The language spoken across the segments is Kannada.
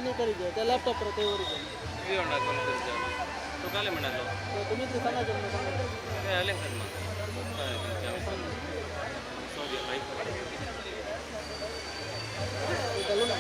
आणि करीत त्या लॅपटॉप ते ओरिजिन किती होणार कोण तुमच्या तो काय म्हणालो तुम्ही ते सांगायचं मला सांगा ते आले सर मग सॉरी चालू ना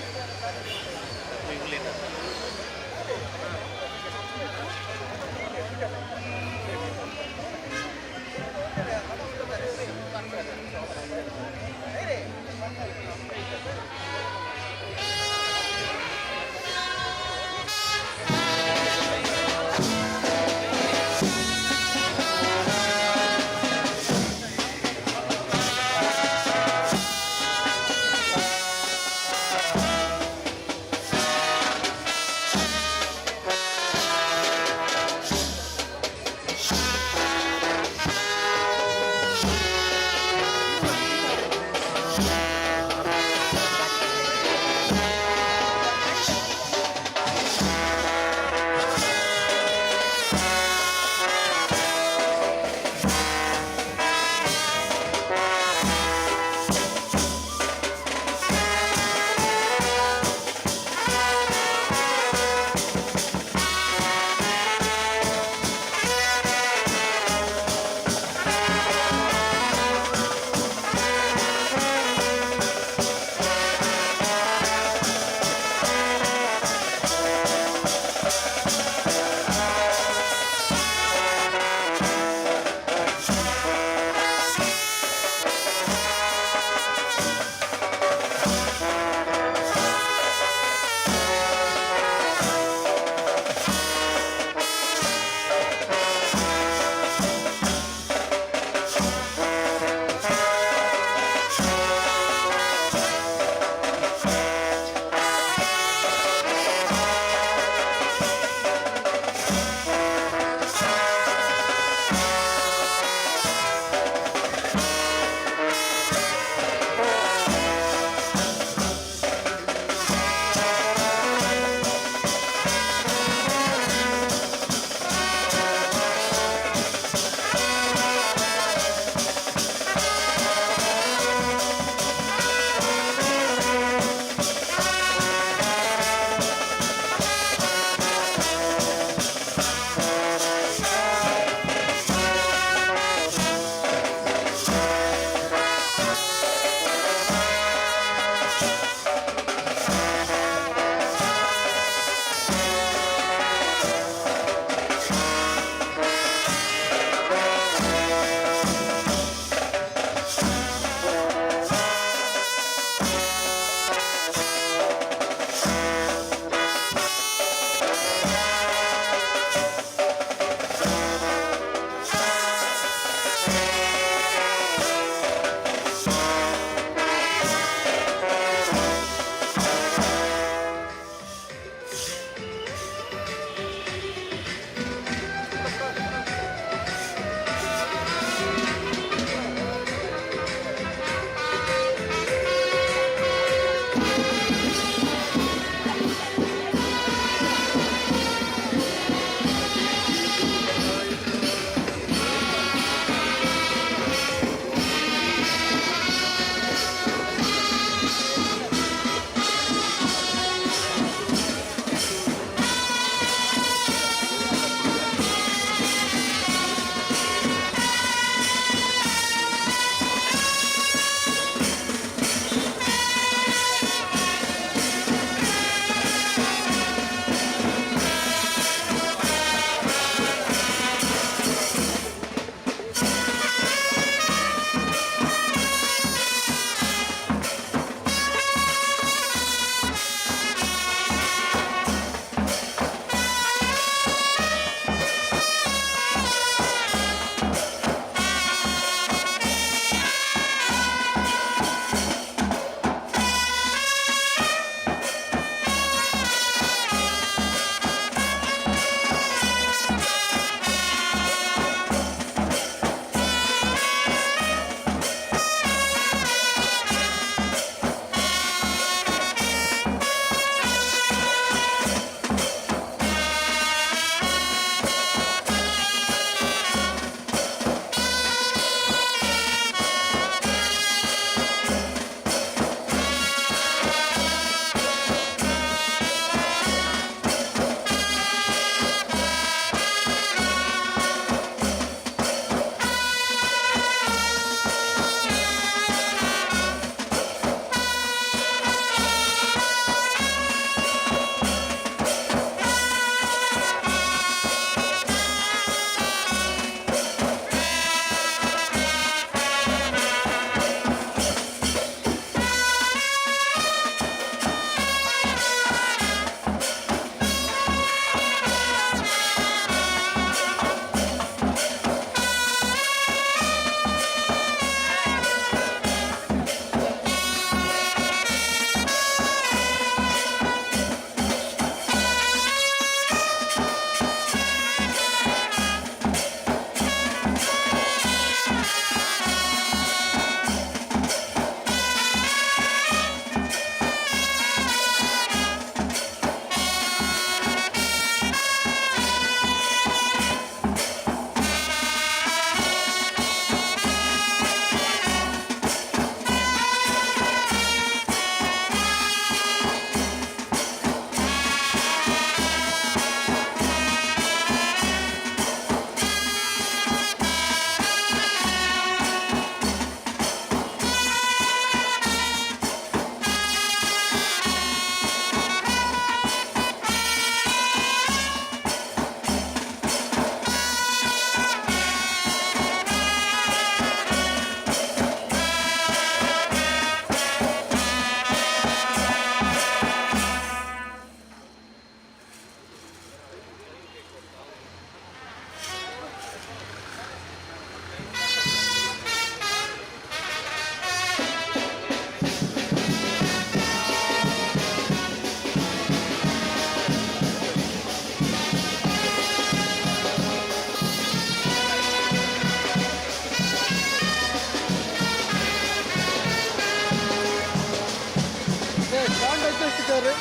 रे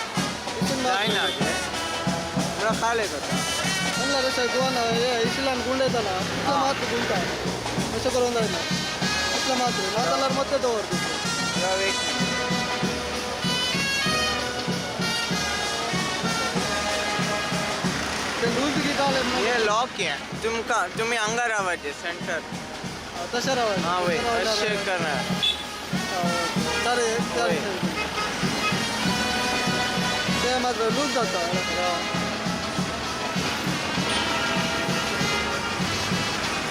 इथून जाय ना तुला खाले का म्हणला रे साहेब गोवा ना हे इशिलान गुंड येतं ना इथलं मात्र गुंड आहे कसं करून जाईल ना इथलं मात्र नाताला ಮತ್ತೆ तोवर एक ते लूज की काले ये लॉक आहे तुम्ही अंगार आवाजे सेंटर तसं राहायचं हा वय असे करणार चालेल ते मात्र लूज जातं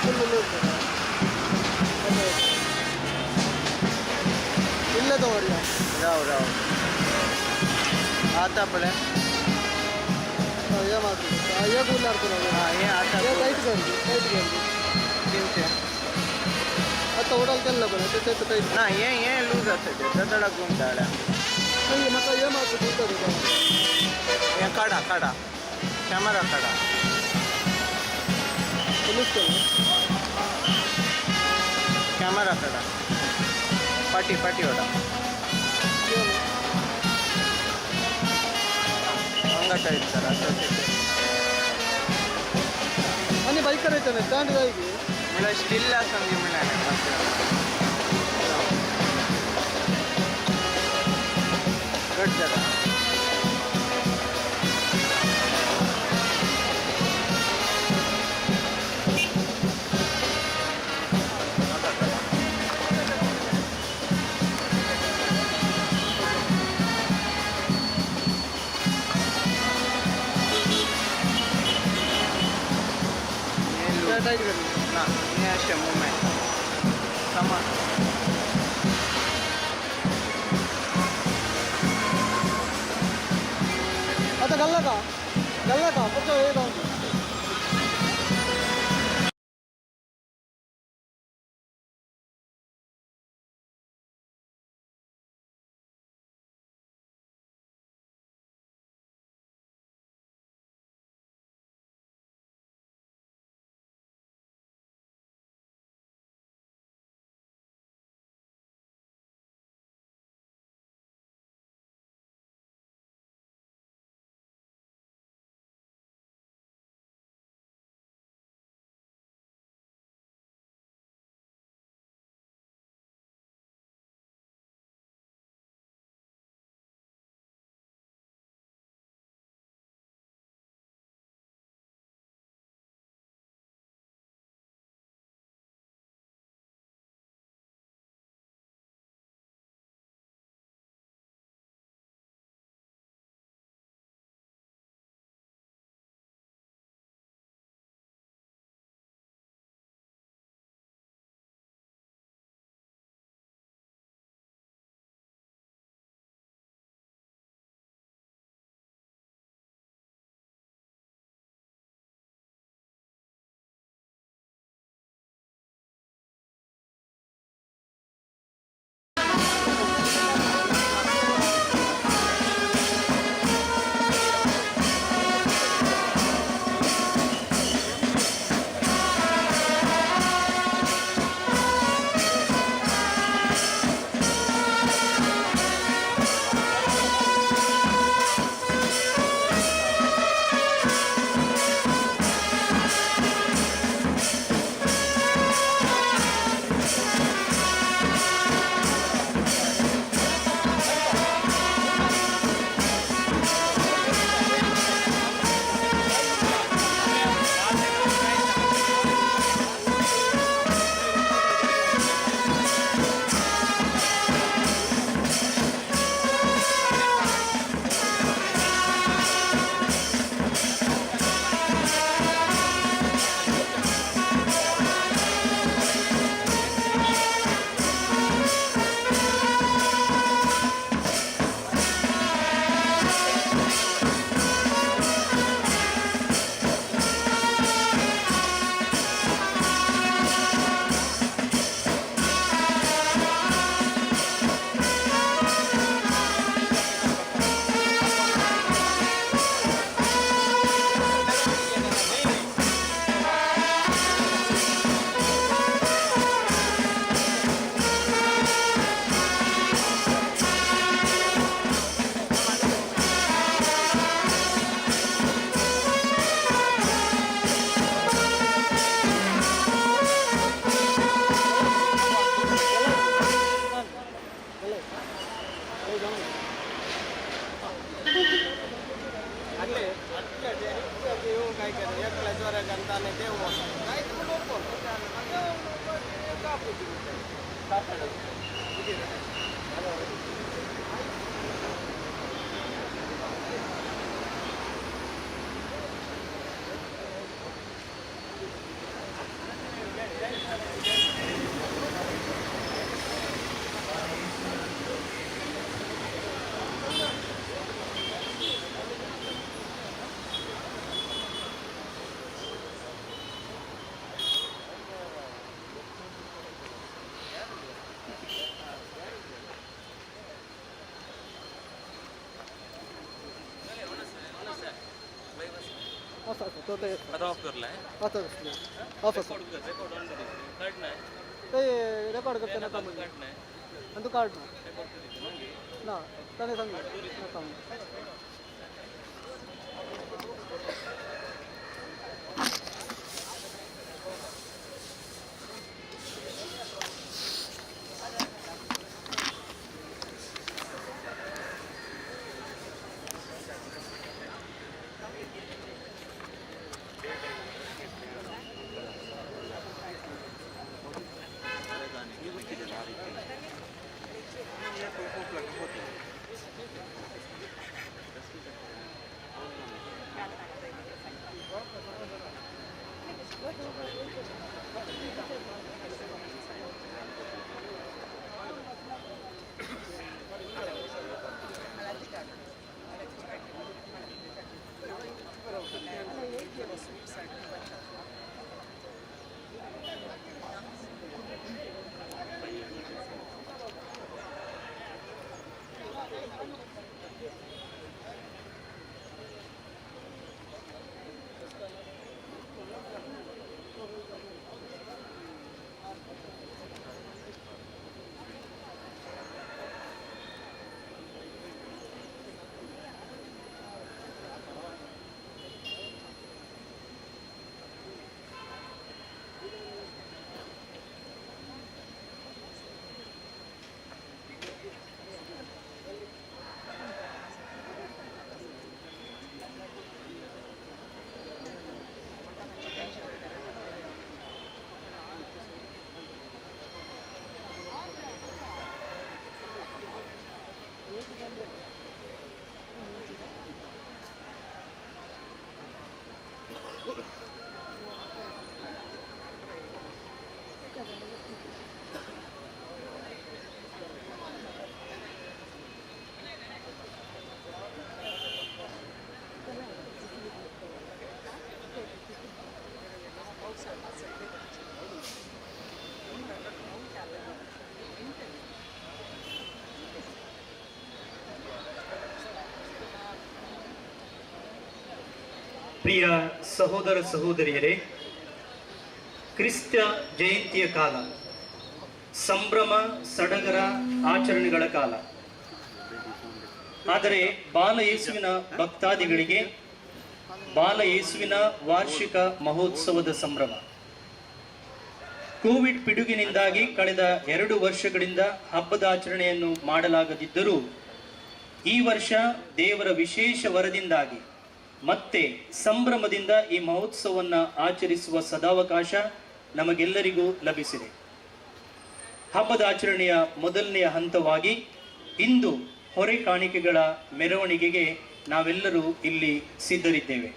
फुल लूज इल्ले तोवर या राव आता पडे ये मात्र ये बोलणार तुला हा हे आता ये टाईट करते तीनशे आता ओढाल त्यांना पण त्याच्यात काही ना ये लूज असते ते तडा गुंडाळ्या नाही नका ये मात्र बोलतो हे काढा कॅमेरा काढा पोलीस कॅमेरा काढा पाटी ओढा अंगा टाईट करा आणि बाईक करायचं नाही स्टँड जाय की मला स्टीलला संधी मिळाली कट जरा टाईट करते ना हे असे मुवमेंट समान आता घालला का फक्त हे जाऊन એટલે એવું કાંઈ કરે એકલા ચોરે જનતાને દેવું કાંઈ તો લોકો કાપી असं असं तो ते आता ऑफ करलाय असं असलं असं असं रेकॉर्ड ऑन कट नाही ते रेकॉर्ड करते ना काम कट नाही आणि तू काढ ना रेकॉर्ड करीत मग ना त्याने सांग ಪ್ರಿಯ ಸಹೋದರ ಸಹೋದರಿಯರೇ, ಕ್ರಿಸ್ತ ಜಯಂತಿಯ ಕಾಲ, ಸಂಭ್ರಮ ಸಡಗರ ಆಚರಣೆಗಳ ಕಾಲ. ಆದರೆ ಬಾಲ ಯೇಸುವಿನ ಭಕ್ತಾದಿಗಳಿಗೆ ಬಾಲ ಯೇಸುವಿನ ವಾರ್ಷಿಕ ಮಹೋತ್ಸವದ ಸಂಭ್ರಮ. ಕೋವಿಡ್ ಪಿಡುಗಿನಿಂದಾಗಿ ಕಳೆದ 2 ವರ್ಷಗಳಿಂದ ಹಬ್ಬದ ಆಚರಣೆಯನ್ನು ಮಾಡಲಾಗದಿದ್ದರೂ ಈ ವರ್ಷ ದೇವರ ವಿಶೇಷ ವರದಿಂದಾಗಿ ಮತ್ತೆ ಸಂಭ್ರಮದಿಂದ ಈ ಮಹೋತ್ಸವವನ್ನು ಆಚರಿಸುವ ಸದಾವಕಾಶ ನಮಗೆಲ್ಲರಿಗೂ ಲಭಿಸಿದೆ. ಹಬ್ಬದ ಆಚರಣೆಯ ಮೊದಲನೆಯ ಹಂತವಾಗಿ ಇಂದು ಹೊರೆ ಕಾಣಿಕೆಗಳ ಮೆರವಣಿಗೆಗೆ ನಾವೆಲ್ಲರೂ ಇಲ್ಲಿ ಸಿದ್ಧರಿದ್ದೇವೆ.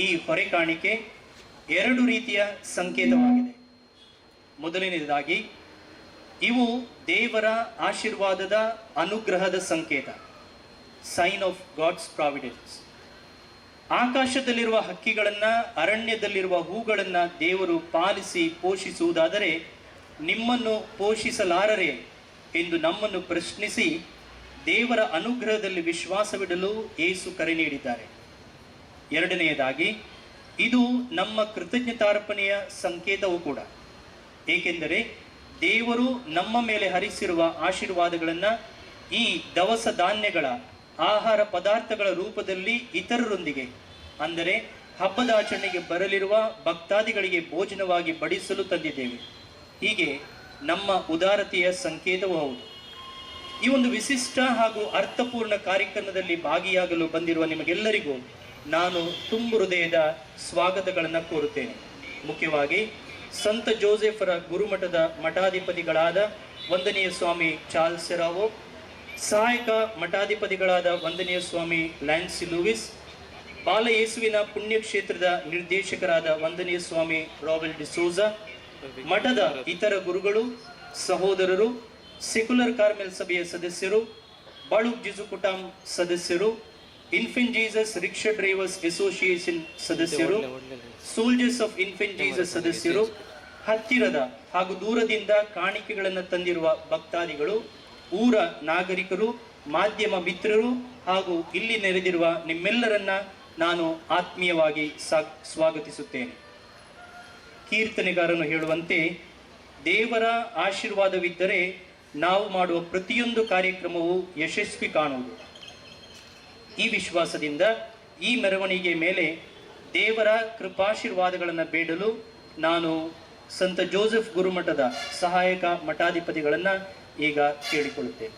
ಈ ಹೊರೆ ಕಾಣಿಕೆ 2 ರೀತಿಯ ಸಂಕೇತವಾಗಿದೆ. ಮೊದಲನೆಯದಾಗಿ ಇವು ದೇವರ ಆಶೀರ್ವಾದದ ಅನುಗ್ರಹದ ಸಂಕೇತ, ಸೈನ್ ಆಫ್ ಗಾಡ್ಸ್ ಪ್ರಾವಿಡೆನ್ಸ್. ಆಕಾಶದಲ್ಲಿರುವ ಹಕ್ಕಿಗಳನ್ನು, ಅರಣ್ಯದಲ್ಲಿರುವ ಹೂಗಳನ್ನು ದೇವರು ಪಾಲಿಸಿ ಪೋಷಿಸುವುದಾದರೆ ನಿಮ್ಮನ್ನು ಪೋಷಿಸಲಾರರೆ ಎಂದು ನಮ್ಮನ್ನು ಪ್ರಶ್ನಿಸಿ ದೇವರ ಅನುಗ್ರಹದಲ್ಲಿ ವಿಶ್ವಾಸವಿಡಲು ಯೇಸು ಕರೆ ನೀಡಿದ್ದಾರೆ. ಎರಡನೆಯದಾಗಿ ಇದು ನಮ್ಮ ಕೃತಜ್ಞತಾರ್ಪಣೆಯ ಸಂಕೇತವೂ ಕೂಡ. ಏಕೆಂದರೆ ದೇವರು ನಮ್ಮ ಮೇಲೆ ಹರಿಸಿರುವ ಆಶೀರ್ವಾದಗಳನ್ನು ಈ ದವಸ ಧಾನ್ಯಗಳ ಆಹಾರ ಪದಾರ್ಥಗಳ ರೂಪದಲ್ಲಿ ಇತರರೊಂದಿಗೆ, ಅಂದರೆ ಹಬ್ಬದ ಆಚರಣೆಗೆ ಬರಲಿರುವ ಭಕ್ತಾದಿಗಳಿಗೆ ಭೋಜನವಾಗಿ ಬಡಿಸಲು ತಂದಿದ್ದೇವೆ. ಹೀಗೆ ನಮ್ಮ ಉದಾರತೆಯ ಸಂಕೇತವೂ ಹೌದು. ಈ ಒಂದು ವಿಶಿಷ್ಟ ಹಾಗೂ ಅರ್ಥಪೂರ್ಣ ಕಾರ್ಯಕ್ರಮದಲ್ಲಿ ಭಾಗಿಯಾಗಲು ಬಂದಿರುವ ನಿಮಗೆಲ್ಲರಿಗೂ ನಾನು ತುಂಬು ಹೃದಯದ ಸ್ವಾಗತಗಳನ್ನು ಕೋರುತ್ತೇನೆ. ಮುಖ್ಯವಾಗಿ ಸಂತ ಜೋಸೆಫರ ಗುರುಮಠದ ಮಠಾಧಿಪತಿಗಳಾದ ವಂದನೀಯ ಸ್ವಾಮಿ ಚಾರ್ಲ್ಸ್ ಸೆರಾವೋ, ಸಹಾಯಕ ಮಠಾಧಿಪತಿಗಳಾದ ವಂದನೀಯ ಸ್ವಾಮಿ ಲ್ಯಾನ್ಸಿ ಲೂಯಿಸ್, ಬಾಲ ಯೇಸುವಿನ ಪುಣ್ಯಕ್ಷೇತ್ರದ ನಿರ್ದೇಶಕರಾದ ವಂದನೀಯ ಸ್ವಾಮಿ ರಾಬೆಲ್ ಡಿಸೋಜಾ, ಮಠದ ಇತರ ಗುರುಗಳು, ಸಹೋದರರು, ಸೆಕ್ಯುಲರ್ ಕಾರ್ಮೆಲ್ ಸಭೆಯ ಸದಸ್ಯರು, ಬಾಳುಕ್ ಜಿಜುಕುಟಾಂ ಸದಸ್ಯರು, infant Jesus rickshaw drivers association ಸದಸ್ಯರು, ಸೋಲ್ಜರ್ಸ್ ಆಫ್ ಇನ್ಫೆಂಟ್ ಜೀಸಸ್ ಸದಸ್ಯರು, ಹತ್ತಿರದ ಹಾಗೂ ದೂರದಿಂದ ಕಾಣಿಕೆಗಳನ್ನು ತಂದಿರುವ ಭಕ್ತಾದಿಗಳು, ಊರ ನಾಗರಿಕರು, ಮಾಧ್ಯಮ ಮಿತ್ರರು ಹಾಗೂ ಇಲ್ಲಿ ನೆರೆದಿರುವ ನಿಮ್ಮೆಲ್ಲರನ್ನ ನಾನು ಆತ್ಮೀಯವಾಗಿ ಸ್ವಾಗತಿಸುತ್ತೇನೆ. ಕೀರ್ತನೆಗಾರನು ಹೇಳುವಂತೆ, ದೇವರ ಆಶೀರ್ವಾದವಿದ್ದರೆ ನಾವು ಮಾಡುವ ಪ್ರತಿಯೊಂದು ಕಾರ್ಯಕ್ರಮವು ಯಶಸ್ವಿ ಕಾಣುವುದು. ಈ ವಿಶ್ವಾಸದಿಂದ ಈ ಮೆರವಣಿಗೆ ಮೇಲೆ ದೇವರ ಕೃಪಾಶೀರ್ವಾದಗಳನ್ನು ಬೇಡಲು ನಾನು ಸಂತ ಜೋಸೆಫ್ ಗುರುಮಠದ ಸಹಾಯಕ ಮಠಾಧಿಪತಿಗಳನ್ನು ಈಗ ಕೇಳಿಕೊಳ್ಳುತ್ತೇನೆ.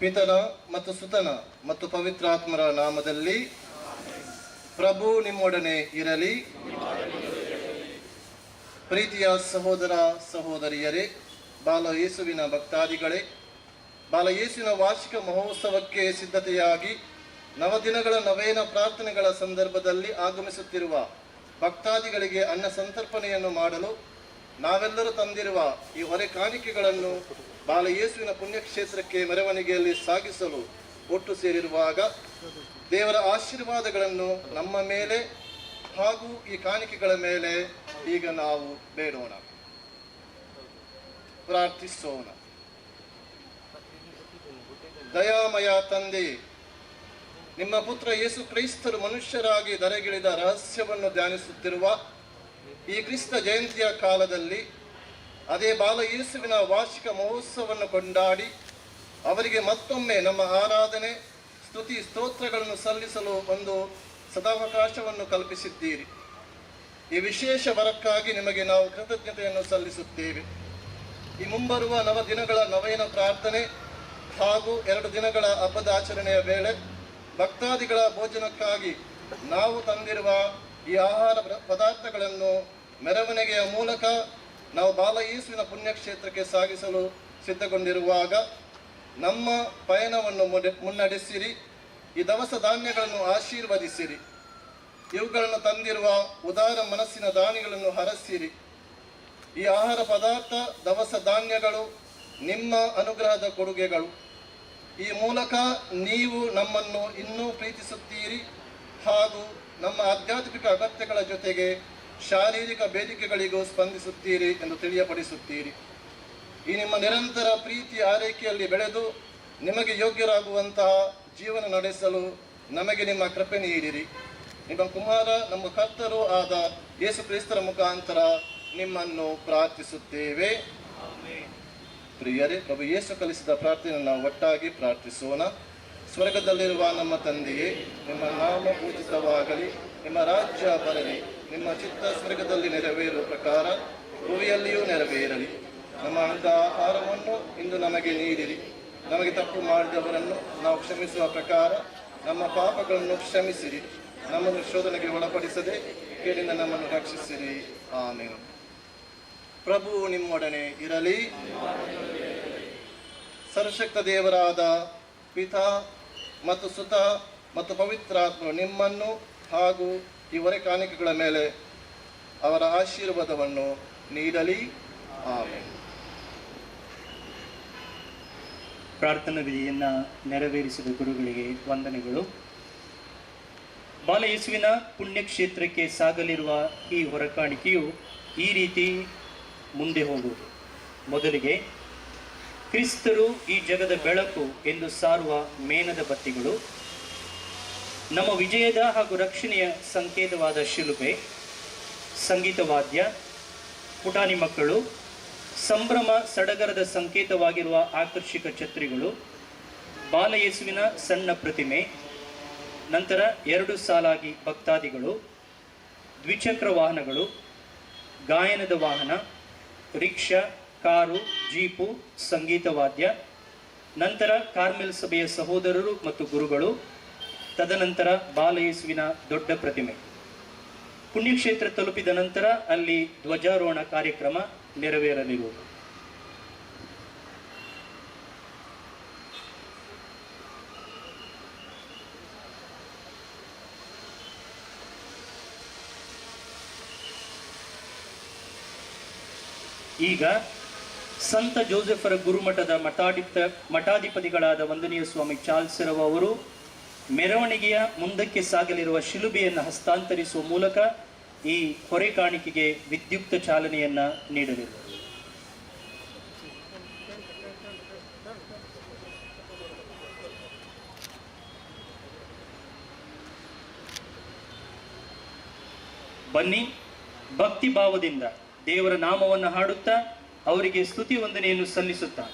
ಪಿತನ ಮತ್ತು ಸುತನ ಮತ್ತು ಪವಿತ್ರಾತ್ಮರ ನಾಮದಲ್ಲಿ ಪ್ರಭು ನಿಮ್ಮೊಡನೆ ಇರಲಿ. ಪ್ರೀತಿಯ ಸಹೋದರ ಸಹೋದರಿಯರೇ, ಬಾಲ ಯೇಸುವಿನ ಭಕ್ತಾದಿಗಳೇ, ಬಾಲ ಯೇಸುವಿನ ವಾರ್ಷಿಕ ಮಹೋತ್ಸವಕ್ಕೆ ಸಿದ್ಧತೆಯಾಗಿ ನವದಿನಗಳ ನವೇನ ಪ್ರಾರ್ಥನೆಗಳ ಸಂದರ್ಭದಲ್ಲಿ ಆಗಮಿಸುತ್ತಿರುವ ಭಕ್ತಾದಿಗಳಿಗೆ ಅನ್ನ ಸಂತರ್ಪಣೆಯನ್ನು ಮಾಡಲು ನಾವೆಲ್ಲರೂ ತಂದಿರುವ ಈ ಹೊರೆ ಕಾಣಿಕೆಗಳನ್ನು ಬಾಲ ಯೇಸುವಿನ ಪುಣ್ಯಕ್ಷೇತ್ರಕ್ಕೆ ಮೆರವಣಿಗೆಯಲ್ಲಿ ಸಾಗಿಸಲು ಒಟ್ಟು ಸೇರಿರುವಾಗ ದೇವರ ಆಶೀರ್ವಾದಗಳನ್ನು ನಮ್ಮ ಮೇಲೆ ಹಾಗೂ ಈ ಕಾಣಿಕೆಗಳ ಮೇಲೆ ಈಗ ನಾವು ಬೇಡೋಣ, ಪ್ರಾರ್ಥಿಸೋಣ. ದಯಾಮಯ ತಂದೆ, ನಿಮ್ಮ ಪುತ್ರ ಯೇಸು ಕ್ರೈಸ್ತರು ಮನುಷ್ಯರಾಗಿ ಧರೆಗಿಳಿದ ರಹಸ್ಯವನ್ನು ಧ್ಯಾನಿಸುತ್ತಿರುವ ಈ ಕ್ರಿಸ್ತ ಜಯಂತಿಯ ಕಾಲದಲ್ಲಿ ಅದೇ ಬಾಲ ಯೇಸುವಿನ ವಾರ್ಷಿಕ ಮಹೋತ್ಸವವನ್ನು ಕೊಂಡಾಡಿ ಅವರಿಗೆ ಮತ್ತೊಮ್ಮೆ ನಮ್ಮ ಆರಾಧನೆ, ಸ್ತುತಿ, ಸ್ತೋತ್ರಗಳನ್ನು ಸಲ್ಲಿಸಲು ಒಂದು ಸದಾವಕಾಶವನ್ನು ಕಲ್ಪಿಸಿದ್ದೀರಿ. ಈ ವಿಶೇಷ ವರಕ್ಕಾಗಿ ನಿಮಗೆ ನಾವು ಕೃತಜ್ಞತೆಯನ್ನು ಸಲ್ಲಿಸುತ್ತೇವೆ. ಈ ಮುಂಬರುವ ನವದಿನಗಳ ನವೇನ ಪ್ರಾರ್ಥನೆ ಹಾಗೂ 2 ದಿನಗಳ ಹಬ್ಬದ ಆಚರಣೆಯ ವೇಳೆ ಭಕ್ತಾದಿಗಳ ಭೋಜನಕ್ಕಾಗಿ ನಾವು ತಂದಿರುವ ಈ ಆಹಾರ ಪದಾರ್ಥಗಳನ್ನು ಮೆರವಣಿಗೆಯ ಮೂಲಕ ನಾವು ಬಾಲ ಯೇಸುವಿನ ಪುಣ್ಯಕ್ಷೇತ್ರಕ್ಕೆ ಸಾಗಿಸಲು ಸಿದ್ಧಗೊಂಡಿರುವಾಗ ನಮ್ಮ ಪಯಣವನ್ನು ಮುನ್ನಡೆಸಿರಿ. ಈ ದವಸ ಧಾನ್ಯಗಳನ್ನು ಆಶೀರ್ವದಿಸಿರಿ. ಇವುಗಳನ್ನು ತಂದಿರುವ ಉದಾರ ಮನಸ್ಸಿನ ದಾನಿಗಳನ್ನು ಹರಸಿರಿ. ಈ ಆಹಾರ ಪದಾರ್ಥ, ದವಸ ಧಾನ್ಯಗಳು ನಿಮ್ಮ ಅನುಗ್ರಹದ ಕೊಡುಗೆಗಳು. ಈ ಮೂಲಕ ನೀವು ನಮ್ಮನ್ನು ಇನ್ನೂ ಪ್ರೀತಿಸುತ್ತೀರಿ ಹಾಗೂ ನಮ್ಮ ಆಧ್ಯಾತ್ಮಿಕ ಅಗತ್ಯಗಳ ಜೊತೆಗೆ ಶಾರೀರಿಕ ಬೇಡಿಕೆಗಳಿಗೂ ಸ್ಪಂದಿಸುತ್ತೀರಿ ಎಂದು ತಿಳಿಯಪಡಿಸುತ್ತೀರಿ. ಈ ನಿಮ್ಮ ನಿರಂತರ ಪ್ರೀತಿ ಆರೈಕೆಯಲ್ಲಿ ಬೆಳೆದು ನಿಮಗೆ ಯೋಗ್ಯರಾಗುವಂತಹ ಜೀವನ ನಡೆಸಲು ನಮಗೆ ನಿಮ್ಮ ಕೃಪೆ ನೀಡಿರಿ. ನಿಮ್ಮ ಕುಮಾರ, ನಮ್ಮ ಕರ್ತರು ಆದ ಯೇಸು ಕ್ರಿಸ್ತರ ಮುಖಾಂತರ ನಿಮ್ಮನ್ನು ಪ್ರಾರ್ಥಿಸುತ್ತೇವೆ. ಪ್ರಿಯರೇ, ಪ್ರಭು ಯೇಸು ಕಲಿಸಿದ ಪ್ರಾರ್ಥನೆಯನ್ನು ನಾವು ಒಟ್ಟಾಗಿ ಪ್ರಾರ್ಥಿಸೋಣ. ಸ್ವರ್ಗದಲ್ಲಿರುವ ನಮ್ಮ ತಂದೆಯೇ, ನಿಮ್ಮ ನಾಮ ಪೂಜಿತವಾಗಲಿ, ನಿಮ್ಮ ರಾಜ್ಯ ಬರಲಿ, ನಿಮ್ಮ ಚಿತ್ತ ಸ್ವರ್ಗದಲ್ಲಿ ನೆರವೇರುವ ಪ್ರಕಾರ ಭೂಮಿಯಲ್ಲಿಯೂ ನೆರವೇರಲಿ. ನಮ್ಮ ಅಂಥ ಆಹಾರವನ್ನು ಇಂದು ನಮಗೆ ನೀಡಿರಿ. ನಮಗೆ ತಪ್ಪು ಮಾಡಿದವರನ್ನು ನಾವು ಕ್ಷಮಿಸುವ ಪ್ರಕಾರ ನಮ್ಮ ಪಾಪಗಳನ್ನು ಕ್ಷಮಿಸಿರಿ. ನಮ್ಮನ್ನು ಶೋಧನೆಗೆ ಒಳಪಡಿಸದೆ ಕೇಳಿನ ನಮ್ಮನ್ನು ರಕ್ಷಿಸಿರಿ. ಆಮೆನ್. ಪ್ರಭು ನಿಮ್ಮೊಡನೆ ಇರಲಿ. ಸರ್ವಶಕ್ತ ದೇವರಾದ ಪಿತಾ ಮತ್ತು ಸುತ ಮತ್ತು ಪವಿತ್ರಾತ್ಮರು ನಿಮ್ಮನ್ನು ಹಾಗೂ ಈ ಹೊರೆ ಕಾಣಿಕೆಗಳ ಮೇಲೆ ಅವರ ಆಶೀರ್ವಾದವನ್ನು ನೀಡಲಿ. ಆಮೆನ್. ಪ್ರಾರ್ಥನಾ ವಿಧಿಯನ್ನು ನೆರವೇರಿಸಿದ ಗುರುಗಳಿಗೆ ವಂದನೆಗಳು. ಬಾಲ ಯೇಸುವಿನ ಪುಣ್ಯಕ್ಷೇತ್ರಕ್ಕೆ ಸಾಗಲಿರುವ ಈ ಹೊರಕಾಣಿಕೆಯು ಈ ರೀತಿ ಮುಂದೆ ಹೋಗುವುದು. ಮೊದಲಿಗೆ ಕ್ರಿಸ್ತರು ಈ ಜಗದ ಬೆಳಕು ಎಂದು ಸಾರುವ ಮೇಣದ ಬತ್ತಿಗಳು, ನಮ್ಮ ವಿಜಯದ ಹಾಗೂ ರಕ್ಷಣೆಯ ಸಂಕೇತವಾದ ಶಿಲುಬೆ, ಸಂಗೀತ ವಾದ್ಯ, ಪುಟಾಣಿ ಮಕ್ಕಳು, ಸಂಭ್ರಮ ಸಡಗರದ ಸಂಕೇತವಾಗಿರುವ ಆಕರ್ಷಕ ಛತ್ರಿಗಳು, ಬಾಲ ಯೇಸುವಿನ ಸಣ್ಣ ಪ್ರತಿಮೆ, ನಂತರ 2 ಸಾಲಾಗಿ ಭಕ್ತಾದಿಗಳು, ದ್ವಿಚಕ್ರ ವಾಹನಗಳು, ಗಾಯನದ ವಾಹನ, ರಿಕ್ಷಾ, ಕಾರು, ಜೀಪು, ಸಂಗೀತ ವಾದ್ಯ, ನಂತರ ಕಾರ್ಮೆಲ್ ಸಭೆಯ ಸಹೋದರರು ಮತ್ತು ಗುರುಗಳು, ತದನಂತರ ಬಾಲಯೇಸುವಿನ ದೊಡ್ಡ ಪ್ರತಿಮೆ. ಪುಣ್ಯಕ್ಷೇತ್ರ ತಲುಪಿದ ನಂತರ ಅಲ್ಲಿ ಧ್ವಜಾರೋಹಣ ಕಾರ್ಯಕ್ರಮ ನೆರವೇರಲಿರುವುದು. ಈಗ ಸಂತ ಜೋಸೆಫರ ಗುರುಮಠದ ಮಠಾಧಿಪತಿಗಳಾದ ವಂದನೀಯ ಸ್ವಾಮಿ ಚಾರ್ಲ್ಸ್ ಅವರು ಮೆರವಣಿಗೆಯ ಮುಂದಕ್ಕೆ ಸಾಗಲಿರುವ ಶಿಲುಬೆಯನ್ನು ಹಸ್ತಾಂತರಿಸುವ ಮೂಲಕ ಈ ಹೊರೆ ಕಾಣಿಕೆಗೆ ವಿದ್ಯುಕ್ತ ಚಾಲನೆಯನ್ನ ನೀಡಲಿರುವರು. ಬನ್ನಿ, ಭಕ್ತಿ ಭಾವದಿಂದ ದೇವರ ನಾಮವನ್ನು ಹಾಡುತ್ತಾ ಅವರಿಗೆ ಸ್ತುತಿ ವಂದನೆಯನ್ನು ಸಲ್ಲಿಸುತ್ತಾ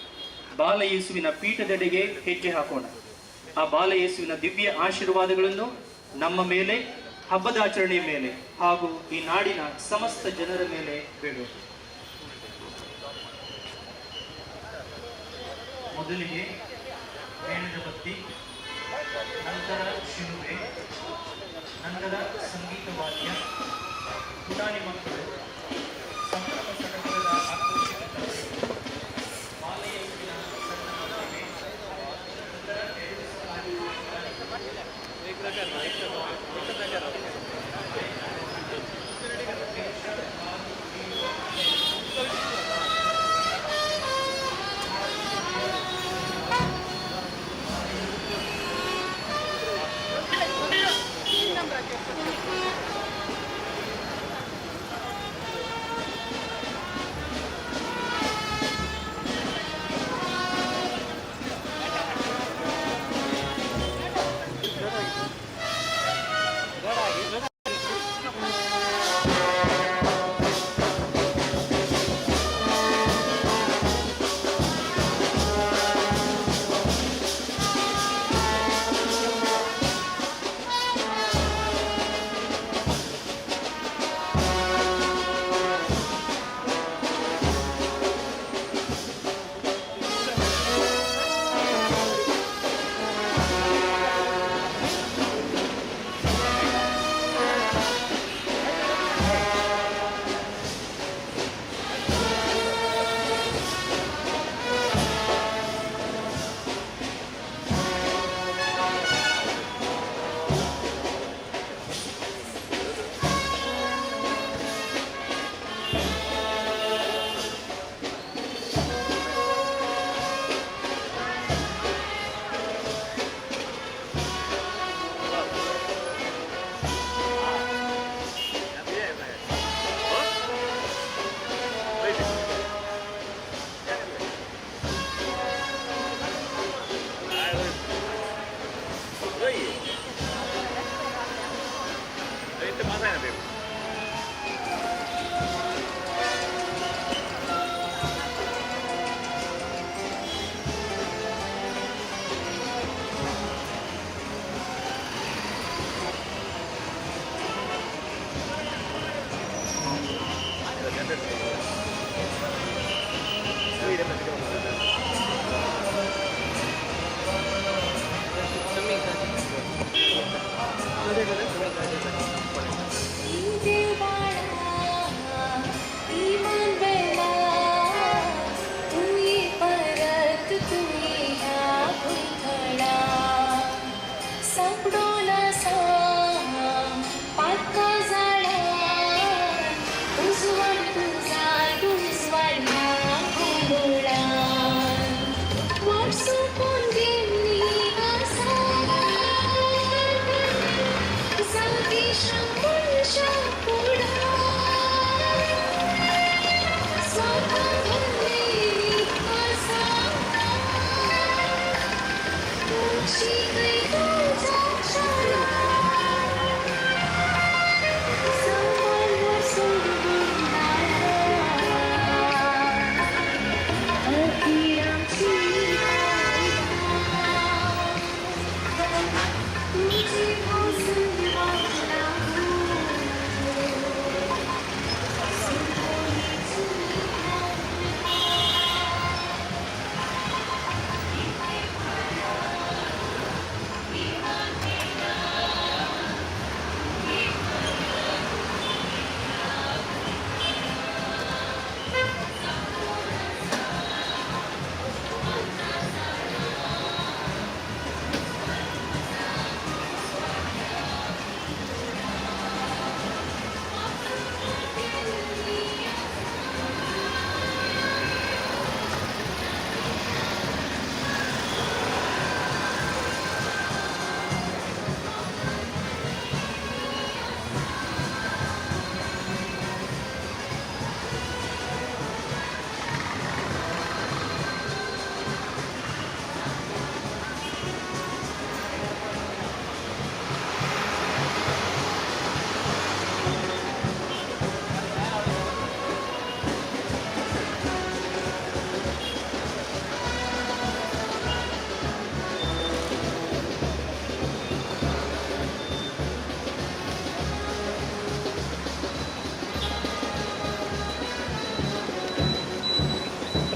ಬಾಲಯೇಸುವಿನ ಪೀಠದೆಡೆಗೆ ಹೆಜ್ಜೆ ಹಾಕೋಣ. ಆ ಬಾಲಯೇಸುವಿನ ದಿವ್ಯ ಆಶೀರ್ವಾದಗಳನ್ನು ನಮ್ಮ ಮೇಲೆ, ಹಬ್ಬದ ಆಚರಣೆಯ ಮೇಲೆ ಹಾಗೂ ಈ ನಾಡಿನ ಸಮಸ್ತ ಜನರ ಮೇಲೆ ಬೇಡುವ. ಮೊದಲಿಗೆ ಮೇಣದ ಬತ್ತಿ, ನಂತರ ಶಿಲುಬೆ, ನಂತರ ಸಂಗೀತ ವಾದ್ಯ, ಪುಟಾಣಿ ಮಕ್ಕಳು, ಸಂಭ್ರಮ ಸಡಗರದ ಆಕ್ರೋಶಿತ ತರಬೇತಿ, ಬಾಲಯೇಸುವಿನ ಸಣ್ಣ ಮಕ್ಕಳಿಗೆ, ನಂತರ 2 ಸಾಲಾಗಿ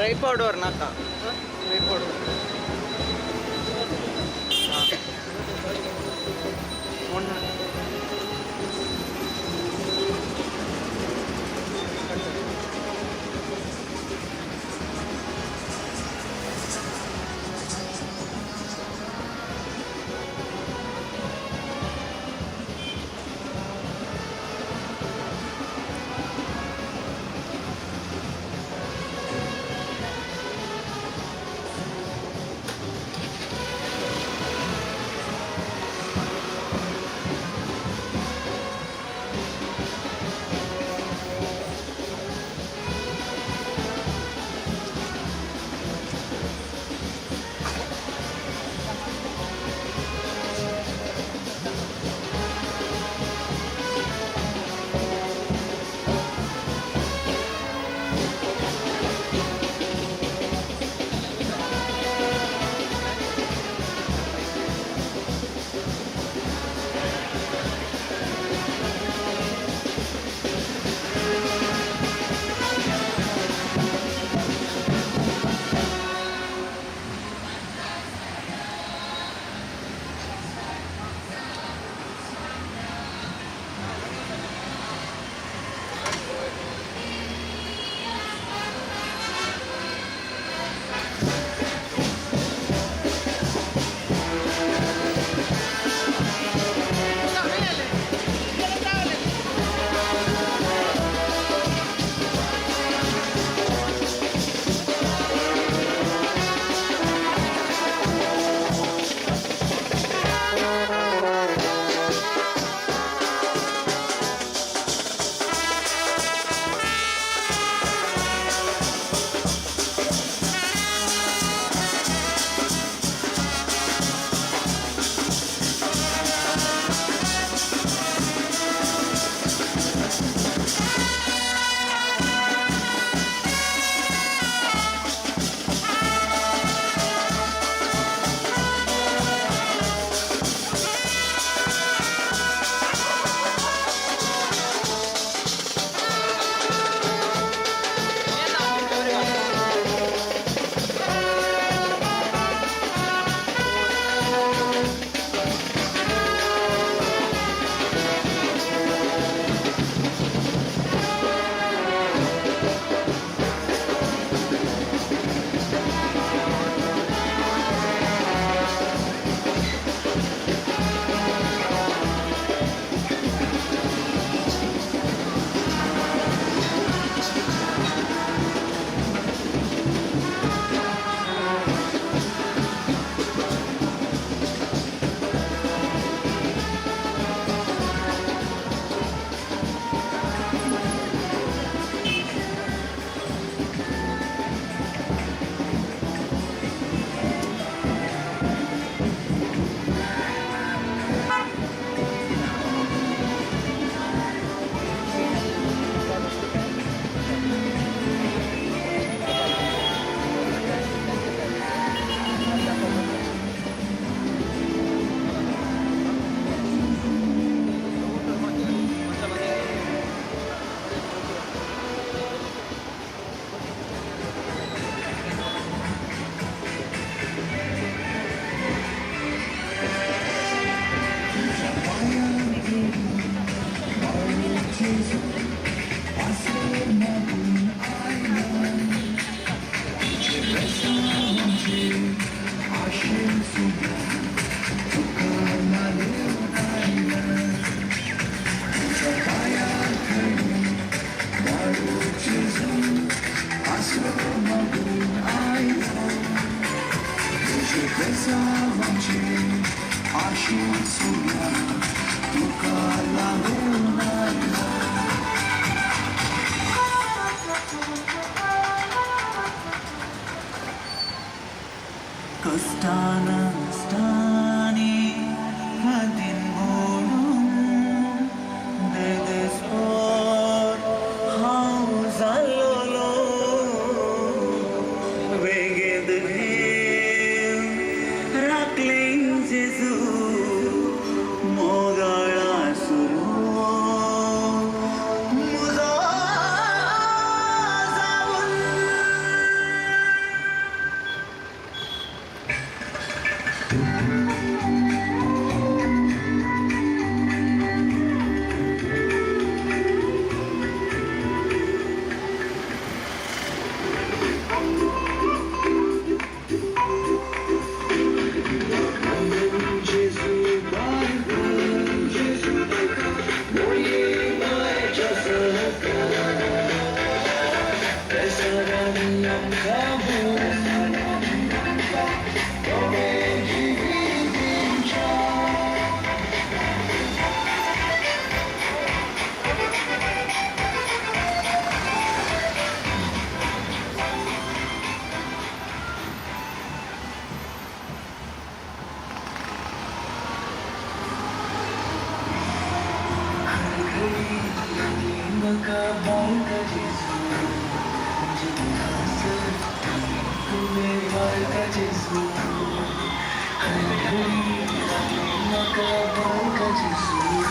ट्राइपॉड वर नाका ट्राइपॉड Carmelites,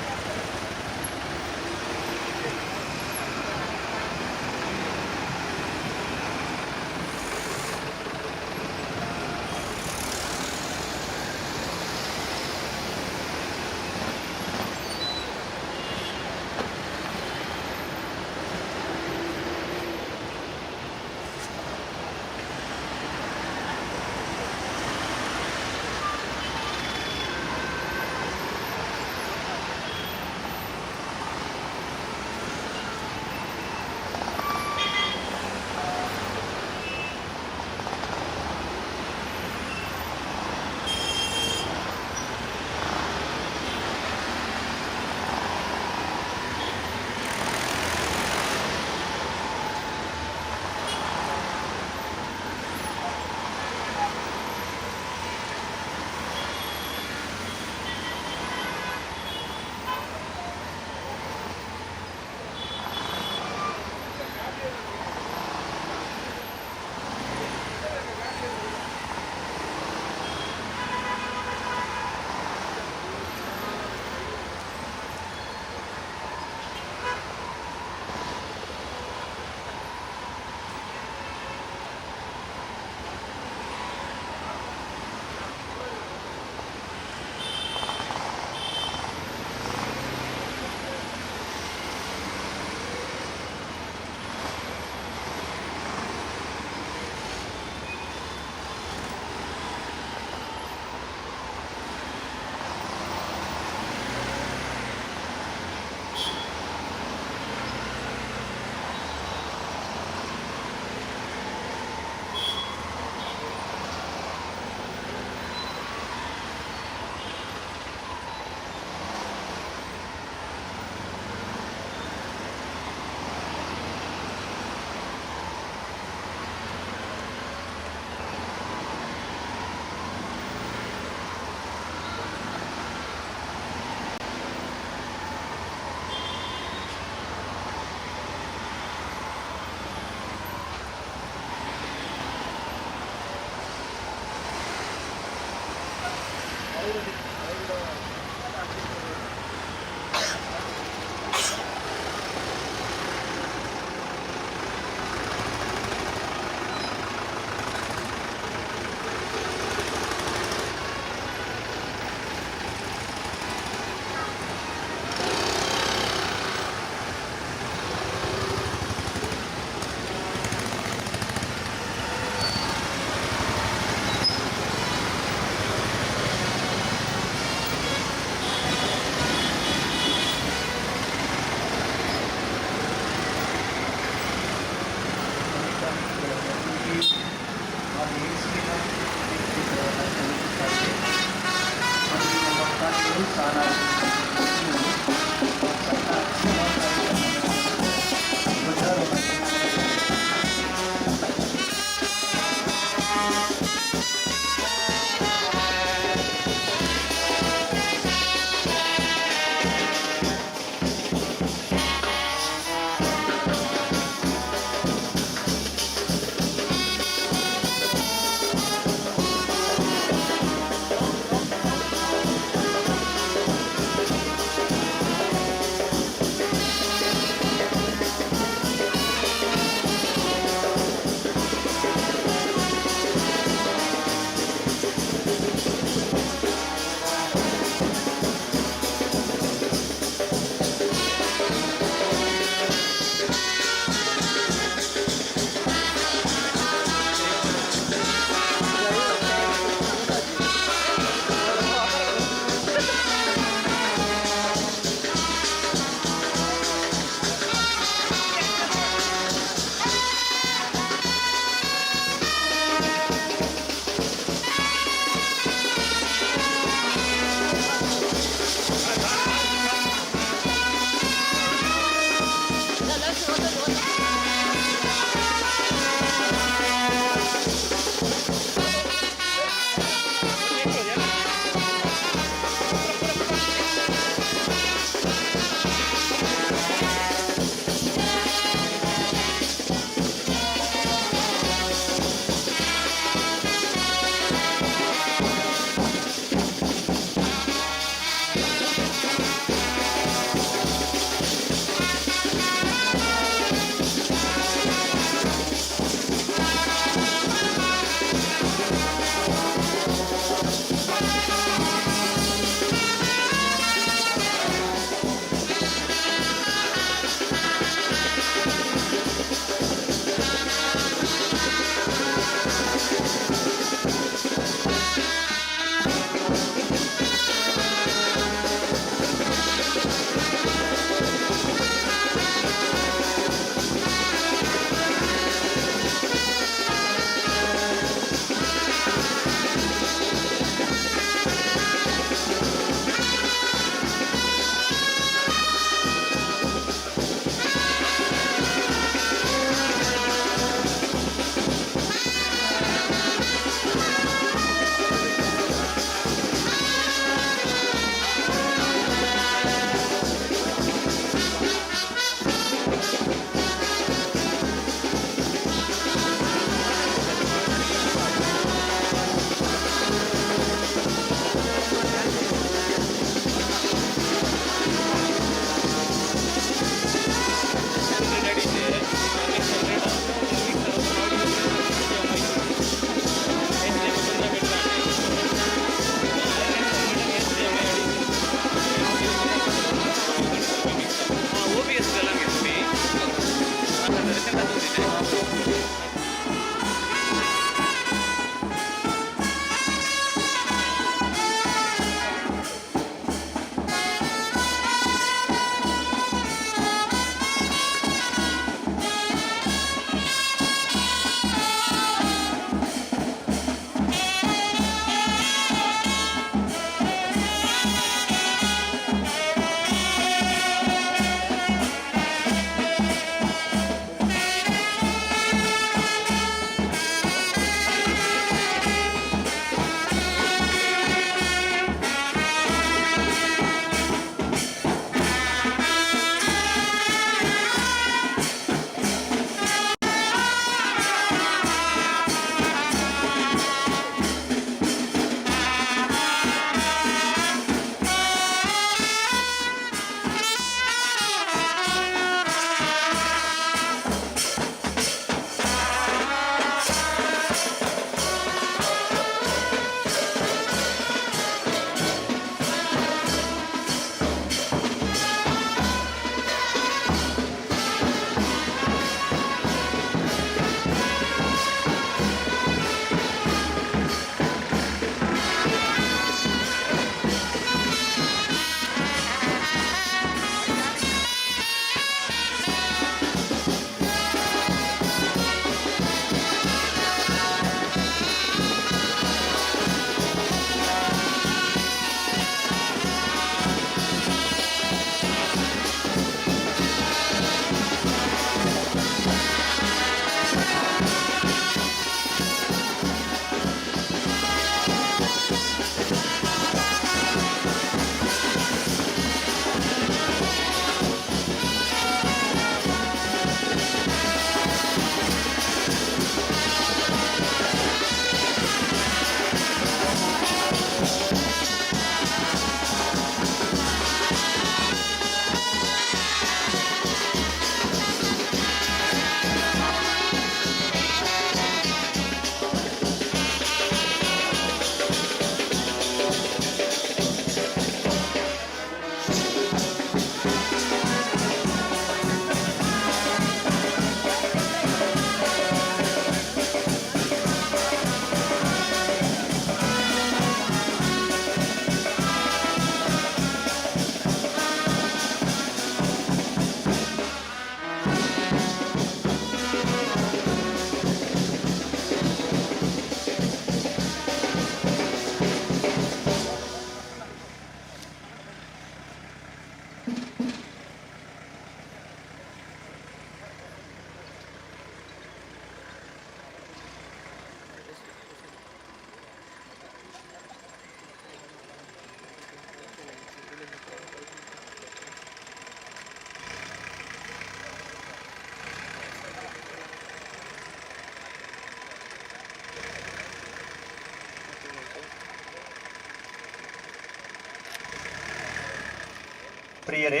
ಪ್ರಿಯರೇ,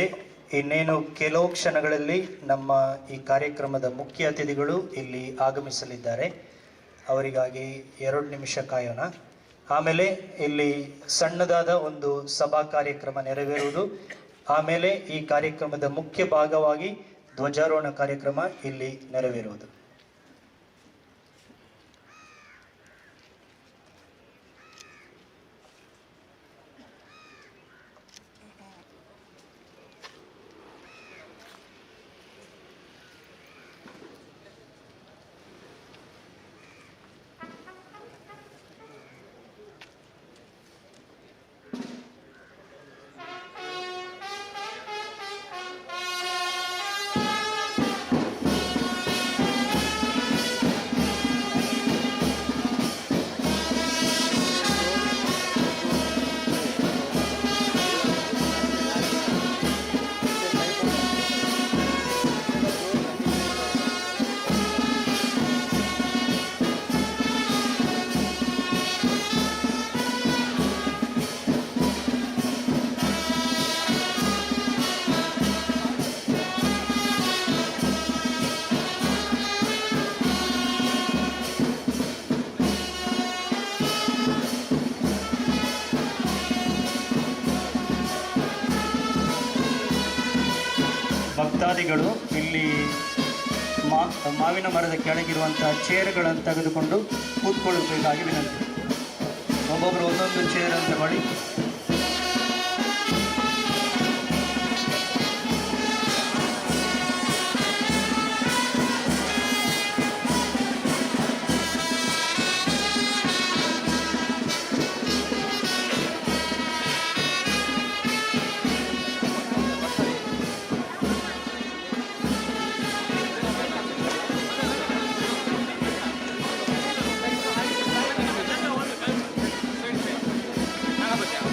ಇನ್ನೇನು ಕೆಲವು ಕ್ಷಣಗಳಲ್ಲಿ ನಮ್ಮ ಈ ಕಾರ್ಯಕ್ರಮದ ಮುಖ್ಯ ಅತಿಥಿಗಳು ಇಲ್ಲಿ ಆಗಮಿಸಲಿದ್ದಾರೆ. ಅವರಿಗಾಗಿ 2 ನಿಮಿಷ ಕಾಯೋಣ. ಆಮೇಲೆ ಇಲ್ಲಿ ಸಣ್ಣದಾದ ಒಂದು ಸಭಾ ಕಾರ್ಯಕ್ರಮ ನೆರವೇರುವುದು. ಆಮೇಲೆ ಈ ಕಾರ್ಯಕ್ರಮದ ಮುಖ್ಯ ಭಾಗವಾಗಿ ಧ್ವಜಾರೋಹಣ ಕಾರ್ಯಕ್ರಮ ಇಲ್ಲಿ ನೆರವೇರುವುದು. ಭಕ್ತಾದಿಗಳು ಇಲ್ಲಿ ಮಾವಿನ ಮರದ ಕೆಳಗಿರುವಂತಹ ಚೇರ್ಗಳನ್ನು ತೆಗೆದುಕೊಂಡು ಕೂತ್ಕೊಳ್ಳಬೇಕಾಗಿ ವಿನಂತಿ. ಒಬ್ಬೊಬ್ಬರು ಒಂದೊಂದು ಚೇರ್ ಅಂತ ಮಾಡಿ. Apa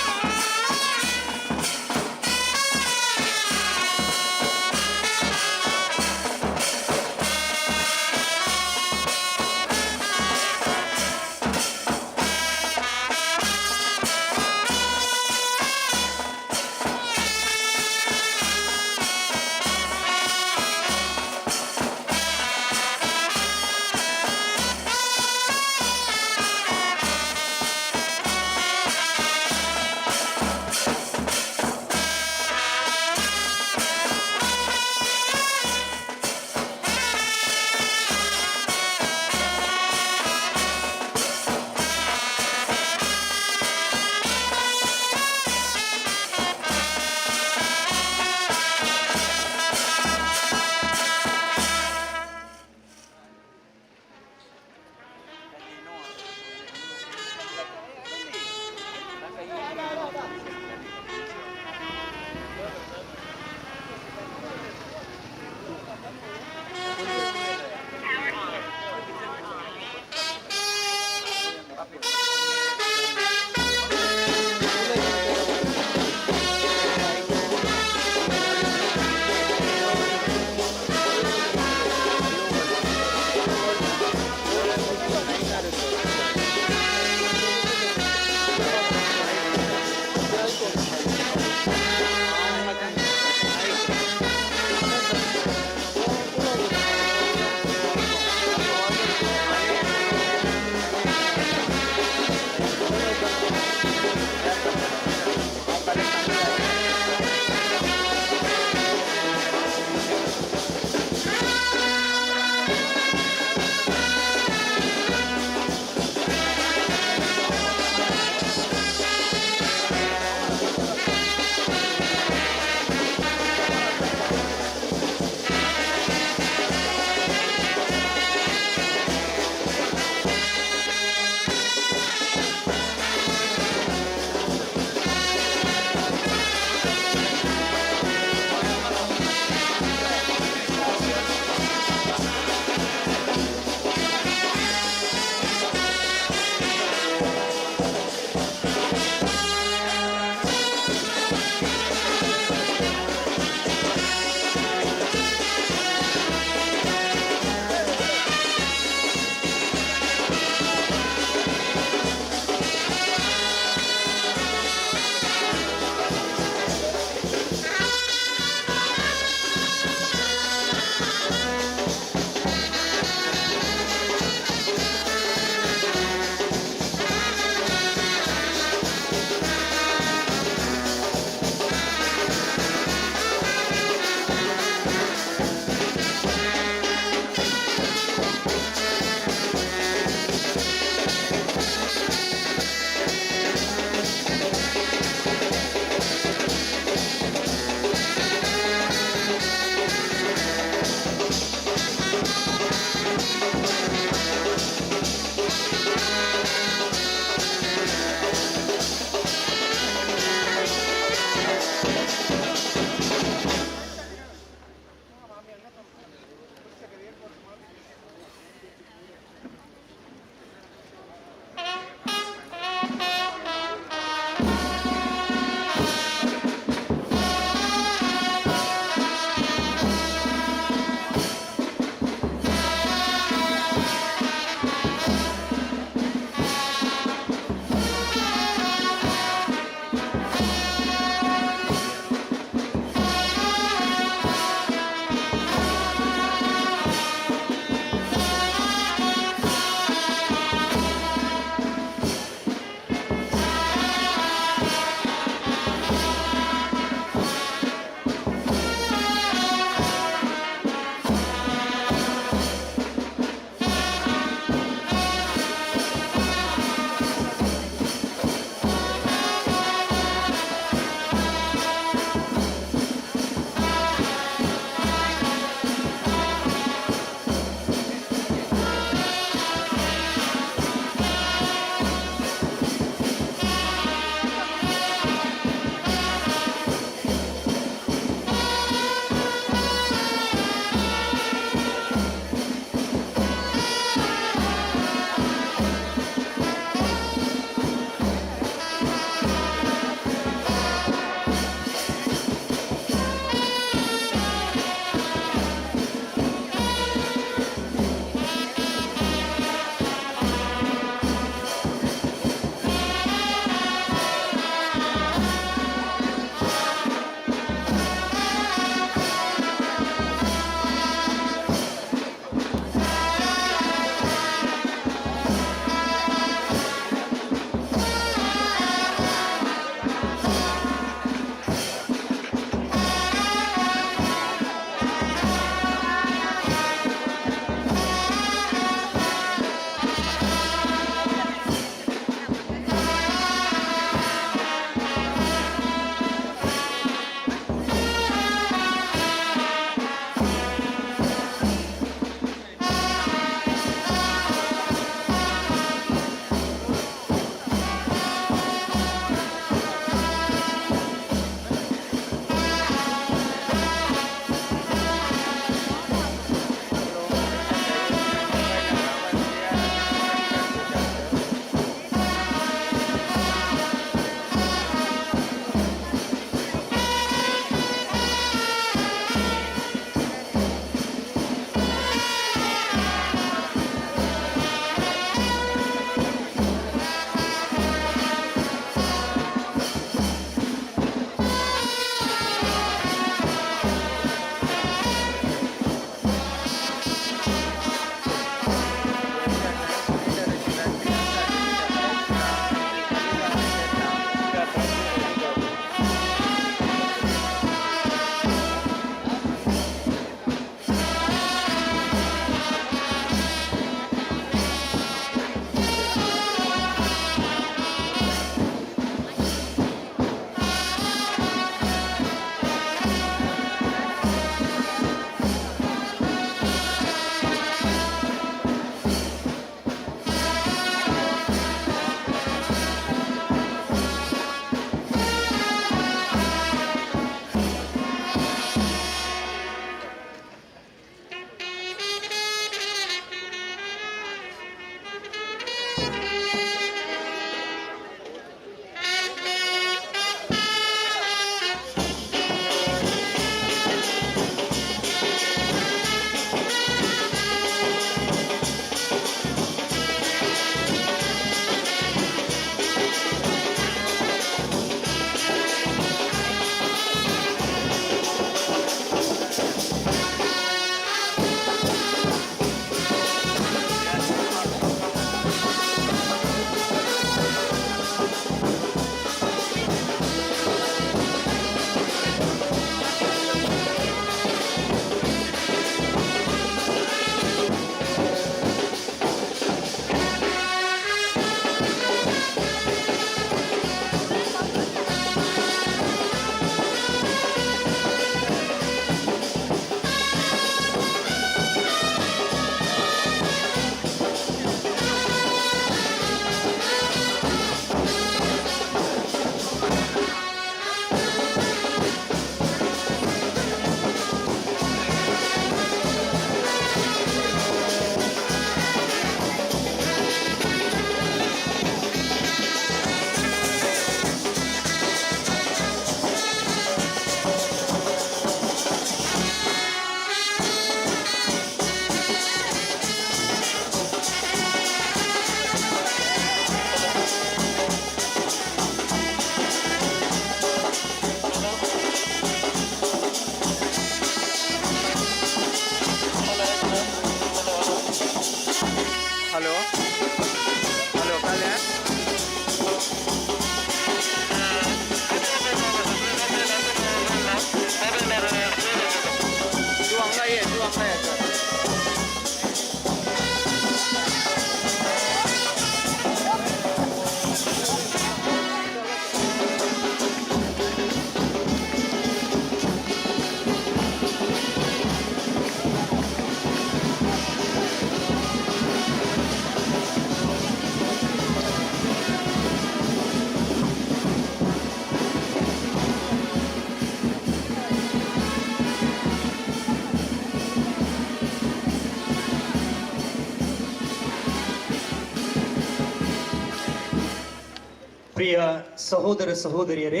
ಪ್ರಿಯ ಸಹೋದರ ಸಹೋದರಿಯರೇ,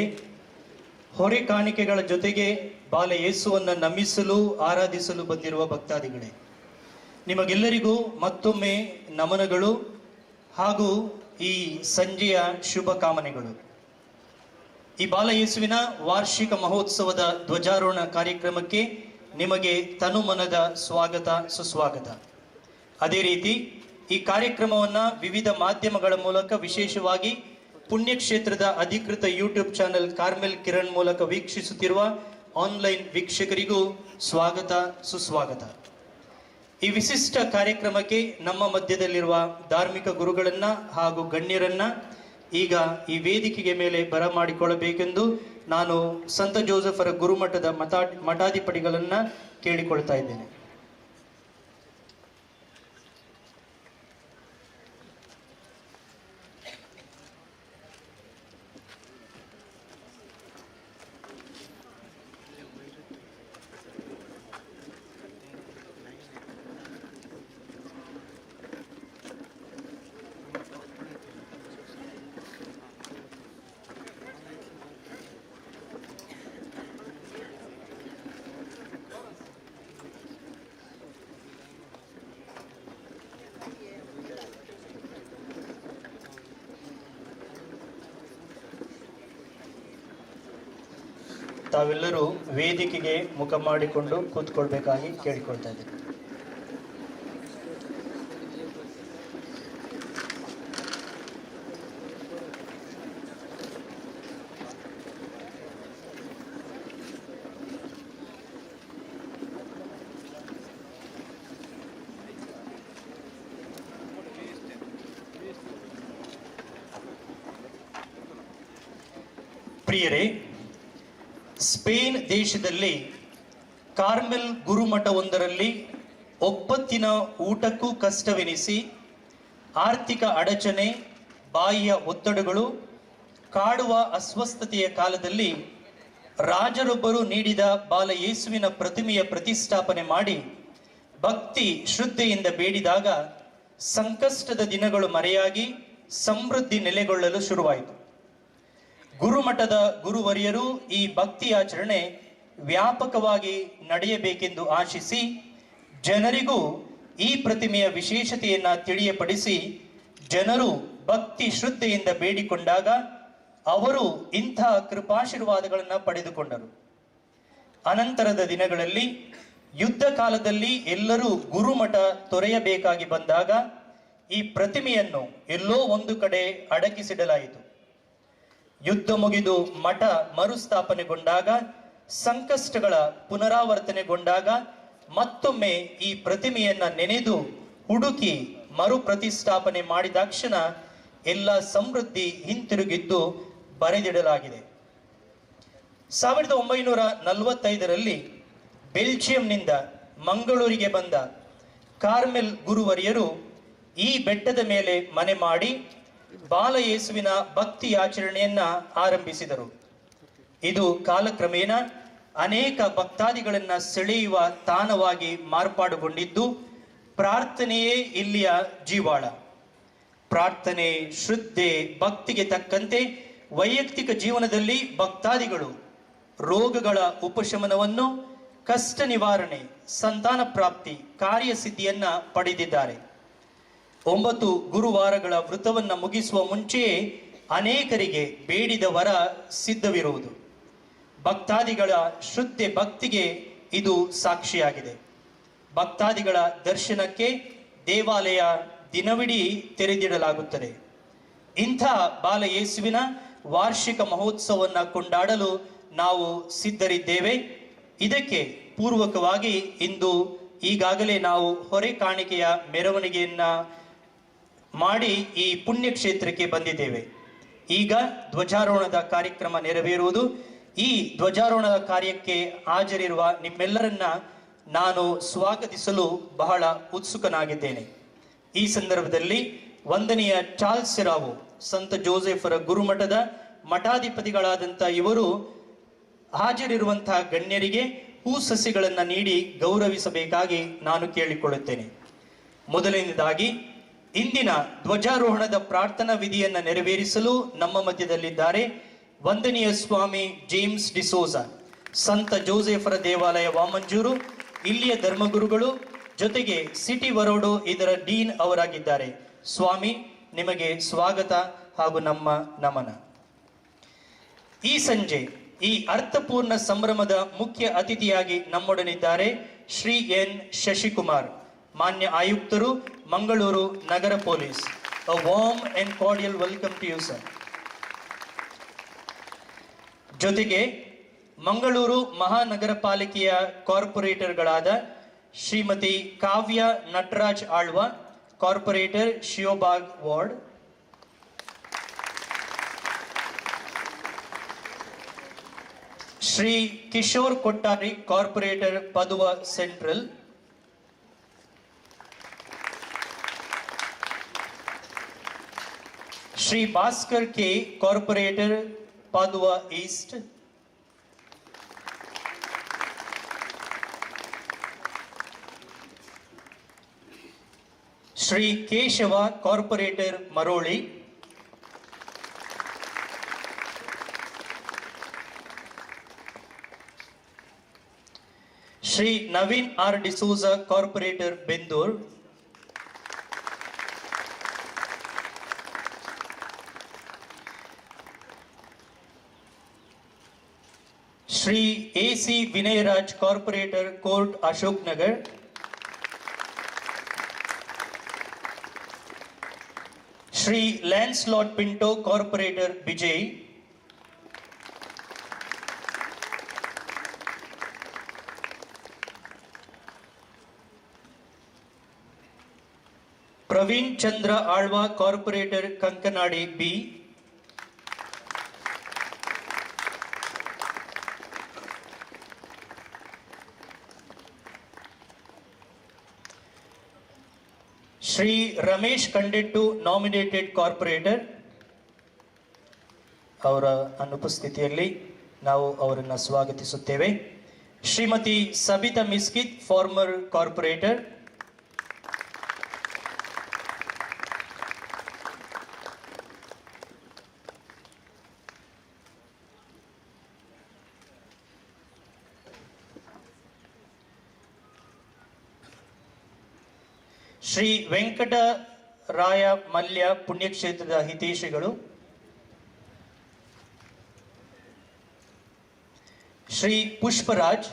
ಹೊರೆ ಕಾಣಿಕೆಗಳ ಜೊತೆಗೆ ಬಾಲ ಯೇಸುವನ್ನು ನಮಿಸಲು ಆರಾಧಿಸಲು ಬಂದಿರುವ ಭಕ್ತಾದಿಗಳೇ, ನಿಮಗೆಲ್ಲರಿಗೂ ಮತ್ತೊಮ್ಮೆ ನಮನಗಳು ಹಾಗೂ ಈ ಸಂಜೆಯ ಶುಭ ಕಾಮನೆಗಳು. ಈ ಬಾಲ ಯೇಸುವಿನ ವಾರ್ಷಿಕ ಮಹೋತ್ಸವದ ಧ್ವಜಾರೋಹಣ ಕಾರ್ಯಕ್ರಮಕ್ಕೆ ನಿಮಗೆ ತನುಮನದ ಸ್ವಾಗತ ಸುಸ್ವಾಗತ. ಅದೇ ರೀತಿ ಈ ಕಾರ್ಯಕ್ರಮವನ್ನು ವಿವಿಧ ಮಾಧ್ಯಮಗಳ ಮೂಲಕ, ವಿಶೇಷವಾಗಿ ಪುಣ್ಯಕ್ಷೇತ್ರದ ಅಧಿಕೃತ ಯೂಟ್ಯೂಬ್ ಚಾನೆಲ್ ಕಾರ್ಮೆಲ್ ಕಿರಣ್ ಮೂಲಕ ವೀಕ್ಷಿಸುತ್ತಿರುವ ಆನ್ಲೈನ್ ವೀಕ್ಷಕರಿಗೂ ಸ್ವಾಗತ ಸುಸ್ವಾಗತ. ಈ ವಿಶಿಷ್ಟ ಕಾರ್ಯಕ್ರಮಕ್ಕೆ ನಮ್ಮ ಮಧ್ಯದಲ್ಲಿರುವ ಧಾರ್ಮಿಕ ಗುರುಗಳನ್ನ ಹಾಗೂ ಗಣ್ಯರನ್ನ ಈಗ ಈ ವೇದಿಕೆಗೆ ಮೇಲೆ ಬರಮಾಡಿಕೊಳ್ಳಬೇಕೆಂದು ನಾನು ಸಂತ ಜೋಸೆಫರ ಗುರುಮಠದ ಮಠಾಧಿಪತಿಗಳನ್ನ ಕೇಳಿಕೊಳ್ತಾ ಇದ್ದೇನೆ. ತಾವೆಲ್ಲರೂ ವೇದಿಕೆಗೆ ಮುಖ ಮಾಡಿಕೊಂಡು ಕೂತ್ಕೊಳ್ಬೇಕಾಗಿ ಕೇಳಿಕೊಳ್ತಾ ಇದ್ದೇನೆ. ಪ್ರಿಯರೇ, ಸ್ಪೇನ್ ದೇಶದಲ್ಲಿ ಕಾರ್ಮೆಲ್ ಗುರುಮಠವೊಂದರಲ್ಲಿ ಒಪ್ಪತ್ತಿನ ಊಟಕ್ಕೂ ಕಷ್ಟವೆನಿಸಿ ಆರ್ಥಿಕ ಅಡಚಣೆ, ಬಾಯಿಯ ಒತ್ತಡಗಳು ಕಾಡುವ ಅಸ್ವಸ್ಥತೆಯ ಕಾಲದಲ್ಲಿ ರಾಜರೊಬ್ಬರು ನೀಡಿದ ಬಾಲ ಯೇಸುವಿನ ಪ್ರತಿಮೆಯ ಪ್ರತಿಷ್ಠಾಪನೆ ಮಾಡಿ ಭಕ್ತಿ ಶ್ರದ್ಧೆಯಿಂದ ಬೇಡಿದಾಗ ಸಂಕಷ್ಟದ ದಿನಗಳು ಮರೆಯಾಗಿ ಸಮೃದ್ಧಿ ನೆಲೆಗೊಳ್ಳಲು ಶುರುವಾಯಿತು. ಗುರುಮಠದ ಗುರುವರಿಯರು ಈ ಭಕ್ತಿಯಾಚರಣೆ ವ್ಯಾಪಕವಾಗಿ ನಡೆಯಬೇಕೆಂದು ಆಶಿಸಿ ಜನರಿಗೂ ಈ ಪ್ರತಿಮೆಯ ವಿಶೇಷತೆಯನ್ನ ತಿಳಿಯಪಡಿಸಿ ಜನರು ಭಕ್ತಿ ಶ್ರದ್ಧೆಯಿಂದ ಬೇಡಿಕೊಂಡಾಗ ಅವರು ಇಂಥ ಕೃಪಾಶೀರ್ವಾದಗಳನ್ನು ಪಡೆದುಕೊಂಡರು. ಅನಂತರದ ದಿನಗಳಲ್ಲಿ ಯುದ್ಧ ಕಾಲದಲ್ಲಿ ಎಲ್ಲರೂ ಗುರುಮಠ ತೊರೆಯಬೇಕಾಗಿ ಬಂದಾಗ ಈ ಪ್ರತಿಮೆಯನ್ನು ಎಲ್ಲೋ ಒಂದು ಕಡೆ ಅಡಗಿಸಿಡಲಾಯಿತು. ಯುದ್ಧ ಮುಗಿದು ಮಠ ಮರುಸ್ಥಾಪನೆಗೊಂಡಾಗ, ಸಂಕಷ್ಟಗಳ ಪುನರಾವರ್ತನೆಗೊಂಡಾಗ ಮತ್ತೊಮ್ಮೆ ಈ ಪ್ರತಿಮೆಯನ್ನ ನೆನೆದು ಹುಡುಕಿ ಮರು ಪ್ರತಿಷ್ಠಾಪನೆ ಮಾಡಿದಾಕ್ಷಣ ಎಲ್ಲ ಸಮೃದ್ಧಿ ಹಿಂತಿರುಗಿದ್ದು ಬರೆದಿಡಲಾಗಿದೆ. 1945ರಲ್ಲಿ ಬೆಲ್ಜಿಯಂನಿಂದ ಮಂಗಳೂರಿಗೆ ಬಂದ ಕಾರ್ಮೆಲ್ ಗುರುವರಿಯರು ಈ ಬೆಟ್ಟದ ಮೇಲೆ ಮನೆ ಮಾಡಿ ಬಾಲ ಯೇಸುವಿನ ಭಕ್ತಿ ಆಚರಣೆಯನ್ನ ಆರಂಭಿಸಿದರು. ಇದು ಕಾಲಕ್ರಮೇಣ ಅನೇಕ ಭಕ್ತಾದಿಗಳನ್ನ ಸೆಳೆಯುವ ತಾಣವಾಗಿ ಮಾರ್ಪಾಡುಗೊಂಡಿದ್ದು, ಪ್ರಾರ್ಥನೆಯೇ ಇಲ್ಲಿಯ ಜೀವಾಳ. ಪ್ರಾರ್ಥನೆ, ಶ್ರದ್ಧೆ, ಭಕ್ತಿಗೆ ತಕ್ಕಂತೆ ವೈಯಕ್ತಿಕ ಜೀವನದಲ್ಲಿ ಭಕ್ತಾದಿಗಳು ರೋಗಗಳ ಉಪಶಮನವನ್ನು, ಕಷ್ಟ ನಿವಾರಣೆ, ಸಂತಾನ ಪ್ರಾಪ್ತಿ, ಕಾರ್ಯಸಿದ್ಧಿಯನ್ನ ಪಡೆದಿದ್ದಾರೆ. 9 ಗುರುವಾರಗಳ ವೃತವನ್ನು ಮುಗಿಸುವ ಮುಂಚೆಯೇ ಅನೇಕರಿಗೆ ಬೇಡಿದ ವರ ಸಿದ್ಧವಿರುವುದು. ಭಕ್ತಾದಿಗಳ ಶ್ರದ್ಧೆ ಭಕ್ತಿಗೆ ಇದು ಸಾಕ್ಷಿಯಾಗಿದೆ. ಭಕ್ತಾದಿಗಳ ದರ್ಶನಕ್ಕೆ ದೇವಾಲಯ ದಿನವಿಡೀ ತೆರೆದಿಡಲಾಗುತ್ತದೆ. ಇಂಥ ಬಾಲ ಯೇಸುವಿನ ವಾರ್ಷಿಕ ಮಹೋತ್ಸವವನ್ನು ಕೊಂಡಾಡಲು ನಾವು ಸಿದ್ಧರಿದ್ದೇವೆ. ಇದಕ್ಕೆ ಪೂರ್ವಕವಾಗಿ ಇಂದು ಈಗಾಗಲೇ ನಾವು ಹೊರೆ ಕಾಣಿಕೆಯ ಮೆರವಣಿಗೆಯನ್ನ ಮಾಡಿ ಈ ಪುಣ್ಯಕ್ಷೇತ್ರಕ್ಕೆ ಬಂದಿದ್ದೇವೆ. ಈಗ ಧ್ವಜಾರೋಹಣದ ಕಾರ್ಯಕ್ರಮ ನೆರವೇರುವುದು. ಈ ಧ್ವಜಾರೋಹಣದ ಕಾರ್ಯಕ್ಕೆ ಹಾಜರಿರುವ ನಿಮ್ಮೆಲ್ಲರನ್ನ ನಾನು ಸ್ವಾಗತಿಸಲು ಬಹಳ ಉತ್ಸುಕನಾಗಿದ್ದೇನೆ. ಈ ಸಂದರ್ಭದಲ್ಲಿ ವಂದನೆಯ ಚಾರ್ಲ್ಸ್ ರಾವು, ಸಂತ ಜೋಸೆಫರ ಗುರುಮಠದ ಮಠಾಧಿಪತಿಗಳಾದಂಥ ಇವರು ಹಾಜರಿರುವಂತಹ ಗಣ್ಯರಿಗೆ ಹೂ ಸಸಿಗಳನ್ನು ನೀಡಿ ಗೌರವಿಸಬೇಕಾಗಿ ನಾನು ಕೇಳಿಕೊಳ್ಳುತ್ತೇನೆ. ಮೊದಲನೇದಾಗಿ ಇಂದಿನ ಧ್ವಜಾರೋಹಣದ ಪ್ರಾರ್ಥನಾ ವಿಧಿಯನ್ನು ನೆರವೇರಿಸಲು ನಮ್ಮ ಮಧ್ಯದಲ್ಲಿದ್ದಾರೆ ವಂದನೀಯ ಸ್ವಾಮಿ ಜೇಮ್ಸ್ ಡಿಸೋಜಾ, ಸಂತ ಜೋಸೆಫರ ದೇವಾಲಯ ವಾಮಂಜೂರು, ಇಲ್ಲಿಯ ಧರ್ಮಗುರುಗಳು, ಜೊತೆಗೆ ಸಿಟಿ ವರೋಡು ಇದರ ಡೀನ್ ಅವರಾಗಿದ್ದಾರೆ. ಸ್ವಾಮಿ, ನಿಮಗೆ ಸ್ವಾಗತ ಹಾಗೂ ನಮ್ಮ ನಮನ. ಈ ಸಂಜೆ ಈ ಅರ್ಥಪೂರ್ಣ ಸಂಭ್ರಮದ ಮುಖ್ಯ ಅತಿಥಿಯಾಗಿ ನಮ್ಮೊಡನಿದ್ದಾರೆ ಶ್ರೀ ಎನ್ ಶಶಿಕುಮಾರ್, ಮಾನ್ಯ ಆಯುಕ್ತರು, ಮಂಗಳೂರು ನಗರ police. A warm and cordial welcome to you, sir. ಜೊತೆಗೆ ಮಂಗಳೂರು ಮಹಾನಗರ ಪಾಲಿಕೆಯ ಕಾರ್ಪೊರೇಟರ್ಗಳಾದ Shrimati Kavya Nataraj Alva, corporator Shivabag ward, Shri Kishore Kottari, corporator Paduva central, Shri Bhaskar K, corporator Paduva east, Shri Keshava, corporator Maroli, Shri Naveen R D'Souza, corporator Bendur, Shri A C Vinayaraj, corporator court Ashok Nagar, Shri Lancelot Pinto, corporator Vijay, Praveen Chandra Alva, corporator Kankanadi B, Shri Ramesh Kandettu, nominated corporator. ಅವರ ಅನುಪಸ್ಥಿತಿಯಲ್ಲಿ ನಾವು ಅವರನ್ನು ಸ್ವಾಗತಿಸುತ್ತೇವೆ. ಶ್ರೀಮತಿ ಸಬಿತಾ ಮಿಸ್ಕಿತ್, ಫಾರ್ಮರ್ ಕಾರ್ಪೊರೇಟರ್, ಶ್ರೀ ವೆಂಕಟರಾಯ ಮಲ್ಯ, ಪುಣ್ಯಕ್ಷೇತ್ರದ ಹಿತೈಷಿಗಳು, ಶ್ರೀ ಪುಷ್ಪರಾಜ್,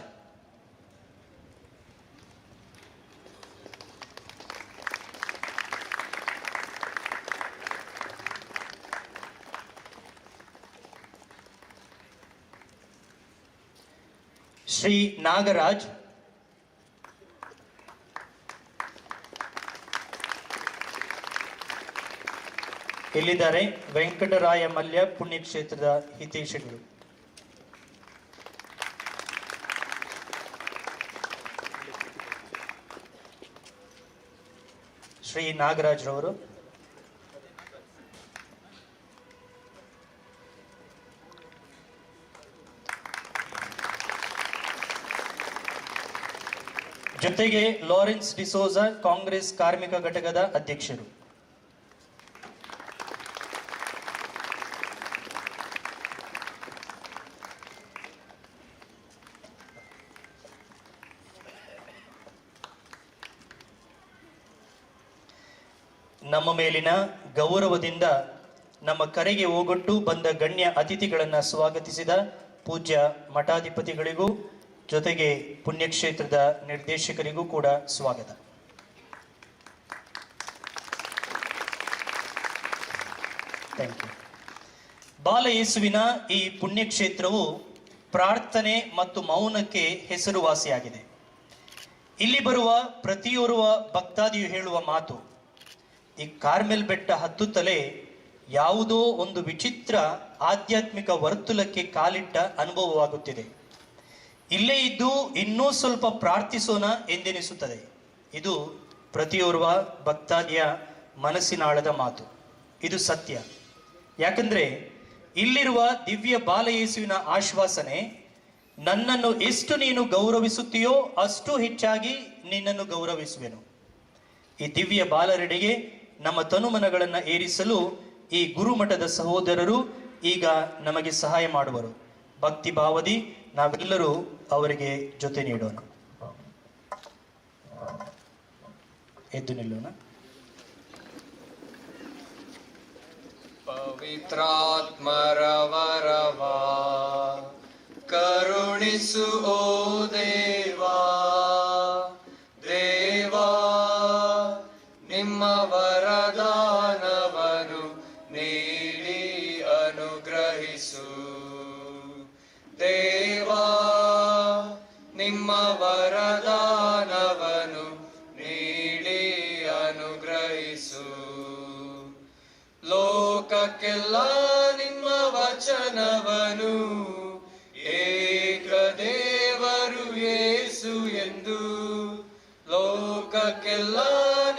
ಶ್ರೀ ನಾಗರಾಜ್, ಇಲ್ಲಿದ್ದಾರೆ ವೆಂಕಟರಾಯ ಮಲ್ಯ, ಪುಣ್ಯಕ್ಷೇತ್ರದ ಹಿತೈಷಿಗಳು. ಶ್ರೀ ನಾಗರಾಜ್ ರವರು, ಜೊತೆಗೆ ಲಾರೆನ್ಸ್ ಡಿಸೋಜ, ಕಾಂಗ್ರೆಸ್ ಕಾರ್ಮಿಕ ಘಟಕದ ಅಧ್ಯಕ್ಷರು. ನಮ್ಮ ಮೇಲಿನ ಗೌರವದಿಂದ ನಮ್ಮ ಕರೆಗೆ ಓಗೊಟ್ಟು ಬಂದ ಗಣ್ಯ ಅತಿಥಿಗಳನ್ನು ಸ್ವಾಗತಿಸಿದ ಪೂಜ್ಯ ಮಠಾಧಿಪತಿಗಳಿಗೂ ಜೊತೆಗೆ ಪುಣ್ಯಕ್ಷೇತ್ರದ ನಿರ್ದೇಶಕರಿಗೂ ಕೂಡ ಸ್ವಾಗತ. Thank you. ಬಾಲ ಯೇಸುವಿನ ಈ ಪುಣ್ಯಕ್ಷೇತ್ರವು ಪ್ರಾರ್ಥನೆ ಮತ್ತು ಮೌನಕ್ಕೆ ಹೆಸರುವಾಸಿಯಾಗಿದೆ. ಇಲ್ಲಿ ಬರುವ ಪ್ರತಿಯೋರ್ವ ಭಕ್ತಾದಿಯು ಹೇಳುವ ಮಾತು, ಈ ಕಾರ್ಮೆಲ್ ಬೆಟ್ಟ ಹತ್ತುತ್ತಲೇ ಯಾವುದೋ ಒಂದು ವಿಚಿತ್ರ ಆಧ್ಯಾತ್ಮಿಕ ವರ್ತುಲಕ್ಕೆ ಕಾಲಿಟ್ಟ ಅನುಭವವಾಗುತ್ತಿದೆ. ಇಲ್ಲೇ ಇದ್ದು ಇನ್ನೂ ಸ್ವಲ್ಪ ಪ್ರಾರ್ಥಿಸೋಣ ಎಂದೆನಿಸುತ್ತದೆ. ಇದು ಪ್ರತಿಯೋರ್ವ ಭಕ್ತಾದಿಯ ಮನಸ್ಸಿನಾಳದ ಮಾತು. ಇದು ಸತ್ಯ. ಯಾಕಂದ್ರೆ ಇಲ್ಲಿರುವ ದಿವ್ಯ ಬಾಲಯೇಸುವಿನ ಆಶ್ವಾಸನೆ, ನನ್ನನ್ನು ಎಷ್ಟು ನೀನು ಗೌರವಿಸುತ್ತೀಯೋ ಅಷ್ಟು ಹೆಚ್ಚಾಗಿ ನಿನ್ನನ್ನು ಗೌರವಿಸುವೆನು. ಈ ದಿವ್ಯ ಬಾಲರೆಡೆಗೆ ನಮ್ಮ ತನುಮನಗಳನ್ನು ಏರಿಸಲು ಈ ಗುರುಮಠದ ಸಹೋದರರು ಈಗ ನಮಗೆ ಸಹಾಯ ಮಾಡುವರು. ಭಕ್ತಿ ಭಾವದಿ ನಾವೆಲ್ಲರೂ ಅವರಿಗೆ ಜೊತೆ ನೀಡೋಣ. ಎದ್ದು ನಿಲ್ಲೋಣ. ಪವಿತ್ರಾತ್ಮರವರವಾ ಕರುಣಿಸು ಓ ದೇವಾ, ದೇವಾ ನಿಮ್ಮ ವರದಾನವನು ನೀಡಿ ಅನುಗ್ರಹಿಸು. ದೇವಾ ನಿಮ್ಮ ವರದಾನವನು ನೀಡಿ ಅನುಗ್ರಹಿಸು. ಲೋಕಕ್ಕೆಲ್ಲ ನಿಮ್ಮ ವಚನವನು ಏಕದೇವರು ಯೇಸು ಎಂದು, ಲೋಕಕ್ಕೆಲ್ಲ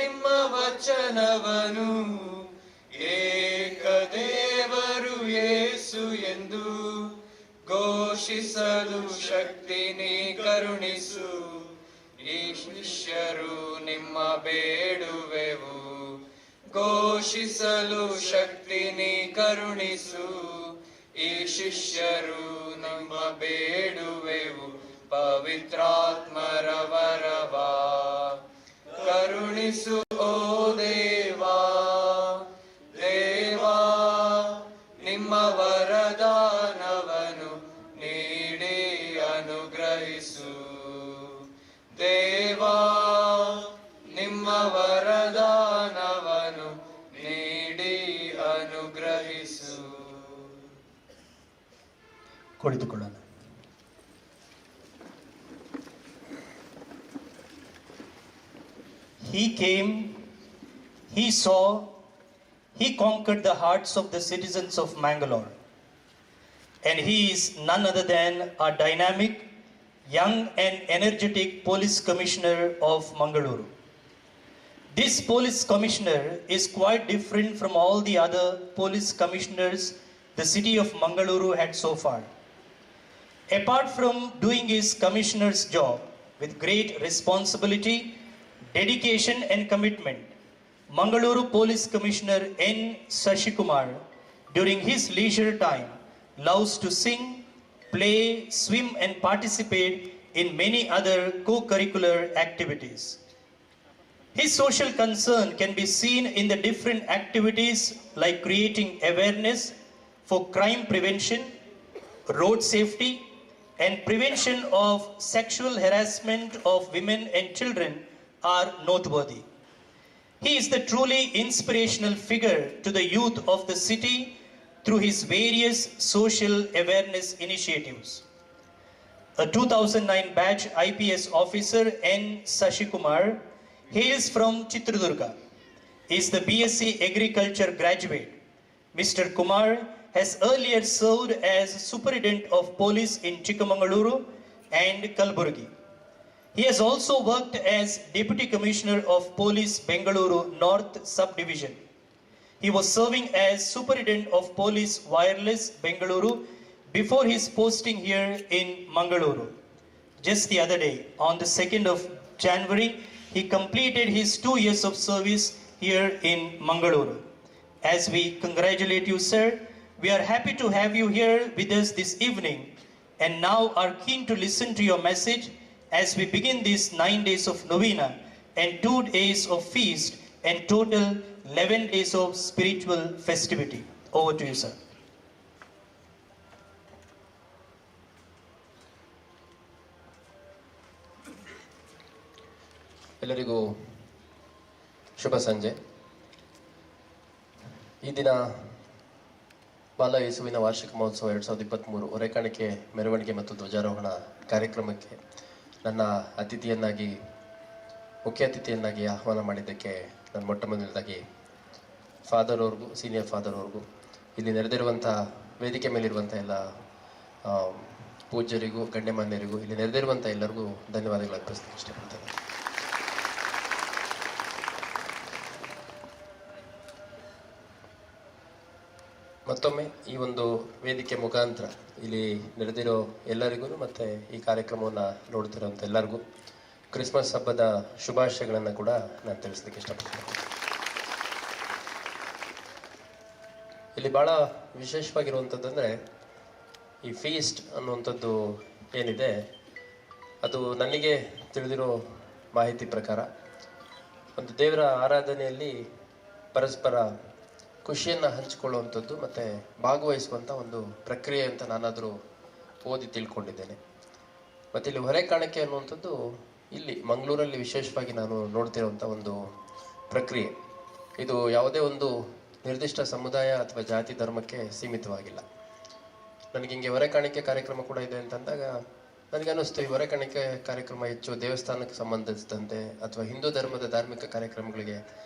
ನಿಮ್ಮ ವಚನವನು ಏಕದೇವರು ಯೇಸು ಎಂದು ಘೋಷಿಸಲು ಶಕ್ತಿ ನೀ ಕರುಣಿಸು. ಈ ಶಿಷ್ಯರು ನಿಮ್ಮ ಬೇಡುವೆವು, ಘೋಷಿಸಲು ಶಕ್ತಿ ನೀ ಕರುಣಿಸು. ಈ ಶಿಷ್ಯರು ನಮ್ಮ ಬೇಡುವೆವು, ಪವಿತ್ರಾತ್ಮರವರವಾ ಕರುಣಿಸು ಓ ದೇವಾ, ದೇವಾ ನಿಮ್ಮ ವರದಾನವನು ನೀಡಿ ಅನುಗ್ರಹಿಸು. ದೇವಾ ನಿಮ್ಮ ವರದಾನವನು ನೀಡಿ ಅನುಗ್ರಹಿಸು. ಕುಳಿತುಕೊಳ್ಳೋಣ. He came, he saw, he conquered the hearts of the citizens of Mangalore. And he is none other than a dynamic, young and energetic police commissioner of Mangaluru. This police commissioner is quite different from all the other police commissioners the city of Mangaluru had so far. Apart from doing his commissioner's job with great responsibility, dedication and commitment, Mangaluru Police Commissioner N. Sashikumar, during his leisure time, loves to sing, play, swim and participate in many other co-curricular activities. His social concern can be seen in the different activities like creating awareness for crime prevention, road safety, and prevention of sexual harassment of women and children are noteworthy. He is the truly inspirational figure to the youth of the city through his various social awareness initiatives. A 2009 batch IPS officer N. Sashikumar hails from Chitradurga. He is the BSc Agriculture graduate. Mr. Kumar has earlier served as Superintendent of Police in Chikmagaluru and Kalburgi. He has also worked as Deputy Commissioner of Police Bengaluru North Subdivision. He was serving as Superintendent of Police Wireless Bengaluru before his posting here in Mangaluru. Just the other day, on the 2nd of January, he completed his 2 years of service here in Mangaluru. As we congratulate you, sir, we are happy to have you here with us this evening and now are keen to listen to your message as we begin these 9 days of novena and 2 days of feast and total 11 days of spiritual festivity. Over to you, sir. ಎಲ್ಲರಿಗೂ ಶುಭ ಸಂಜೆ. ಈ ದಿನ ಬಾಲ ಯೇಸುವಿನ ವಾರ್ಷಿಕ ಮಹೋತ್ಸವ 2023 ಹೊರೆಕಾಣಿಕೆ ಮೆರವಣಿಗೆ ಮತ್ತು ಧ್ವಜಾರೋಹಣ ಕಾರ್ಯಕ್ರಮಕ್ಕೆ ನನ್ನ ಮುಖ್ಯ ಅತಿಥಿಯನ್ನಾಗಿ ಆಹ್ವಾನ ಮಾಡಿದ್ದಕ್ಕೆ ನಾನು ಮೊಟ್ಟ ಮೊದಲನೇದಾಗಿ ಫಾದರ್ ಅವ್ರಿಗೂ, ಸೀನಿಯರ್ ಫಾದರ್ ಅವ್ರಿಗೂ, ಇಲ್ಲಿ ನೆರೆದಿರುವಂಥ ವೇದಿಕೆ ಮೇಲಿರುವಂಥ ಎಲ್ಲ ಪೂಜ್ಯರಿಗೂ, ಗಣ್ಯಮಾನ್ಯರಿಗೂ, ಇಲ್ಲಿ ನೆರೆದಿರುವಂಥ ಎಲ್ಲರಿಗೂ ಧನ್ಯವಾದಗಳು ಅರ್ಪಿಸಲಿಕ್ಕೆ ಇಷ್ಟಪಡ್ತೇನೆ. ಮತ್ತೊಮ್ಮೆ ಈ ಒಂದು ವೇದಿಕೆ ಮುಖಾಂತರ ಇಲ್ಲಿ ನೆರೆದಿರೋ ಎಲ್ಲರಿಗೂ ಮತ್ತು ಈ ಕಾರ್ಯಕ್ರಮವನ್ನು ನೋಡ್ತಿರೋಂಥ ಎಲ್ಲರಿಗೂ ಕ್ರಿಸ್ಮಸ್ ಹಬ್ಬದ ಶುಭಾಶಯಗಳನ್ನು ಕೂಡ ನಾನು ತಿಳಿಸ್ಲಿಕ್ಕೆ ಇಷ್ಟಪಡ್ತೀನಿ. ಇಲ್ಲಿ ಭಾಳ ವಿಶೇಷವಾಗಿರುವಂಥದ್ದಂದರೆ ಈ ಫೀಸ್ಟ್ ಅನ್ನುವಂಥದ್ದು ಏನಿದೆ ಅದು ನನಗೆ ತಿಳಿದಿರೋ ಮಾಹಿತಿ ಪ್ರಕಾರ ಒಂದು ದೇವರ ಆರಾಧನೆಯಲ್ಲಿ ಪರಸ್ಪರ ಖುಷಿಯನ್ನು ಹಂಚಿಕೊಳ್ಳುವಂಥದ್ದು ಮತ್ತು ಭಾಗವಹಿಸುವಂಥ ಒಂದು ಪ್ರಕ್ರಿಯೆ ಅಂತ ನಾನಾದರೂ ಓದಿ ತಿಳ್ಕೊಂಡಿದ್ದೇನೆ. ಮತ್ತು ಇಲ್ಲಿ ಹೊರೆ ಕಾಣಿಕೆ ಅನ್ನುವಂಥದ್ದು ಇಲ್ಲಿ ಮಂಗಳೂರಲ್ಲಿ ವಿಶೇಷವಾಗಿ ನಾನು ನೋಡ್ತಿರುವಂಥ ಒಂದು ಪ್ರಕ್ರಿಯೆ. ಇದು ಯಾವುದೇ ಒಂದು ನಿರ್ದಿಷ್ಟ ಸಮುದಾಯ ಅಥವಾ ಜಾತಿ ಧರ್ಮಕ್ಕೆ ಸೀಮಿತವಾಗಿಲ್ಲ. ನನಗೆ ಹಿಂಗೆ ಹೊರೆ ಕಾಣಿಕೆ ಕಾರ್ಯಕ್ರಮ ಕೂಡ ಇದೆ ಅಂತಂದಾಗ ನನಗನ್ನಿಸ್ತು ಈ ಹೊರೆ ಕಾಣಿಕೆ ಕಾರ್ಯಕ್ರಮ ಹೆಚ್ಚು ದೇವಸ್ಥಾನಕ್ಕೆ ಸಂಬಂಧಿಸಿದಂತೆ ಅಥವಾ ಹಿಂದೂ ಧರ್ಮದ ಧಾರ್ಮಿಕ ಕಾರ್ಯಕ್ರಮಗಳಿಗೆ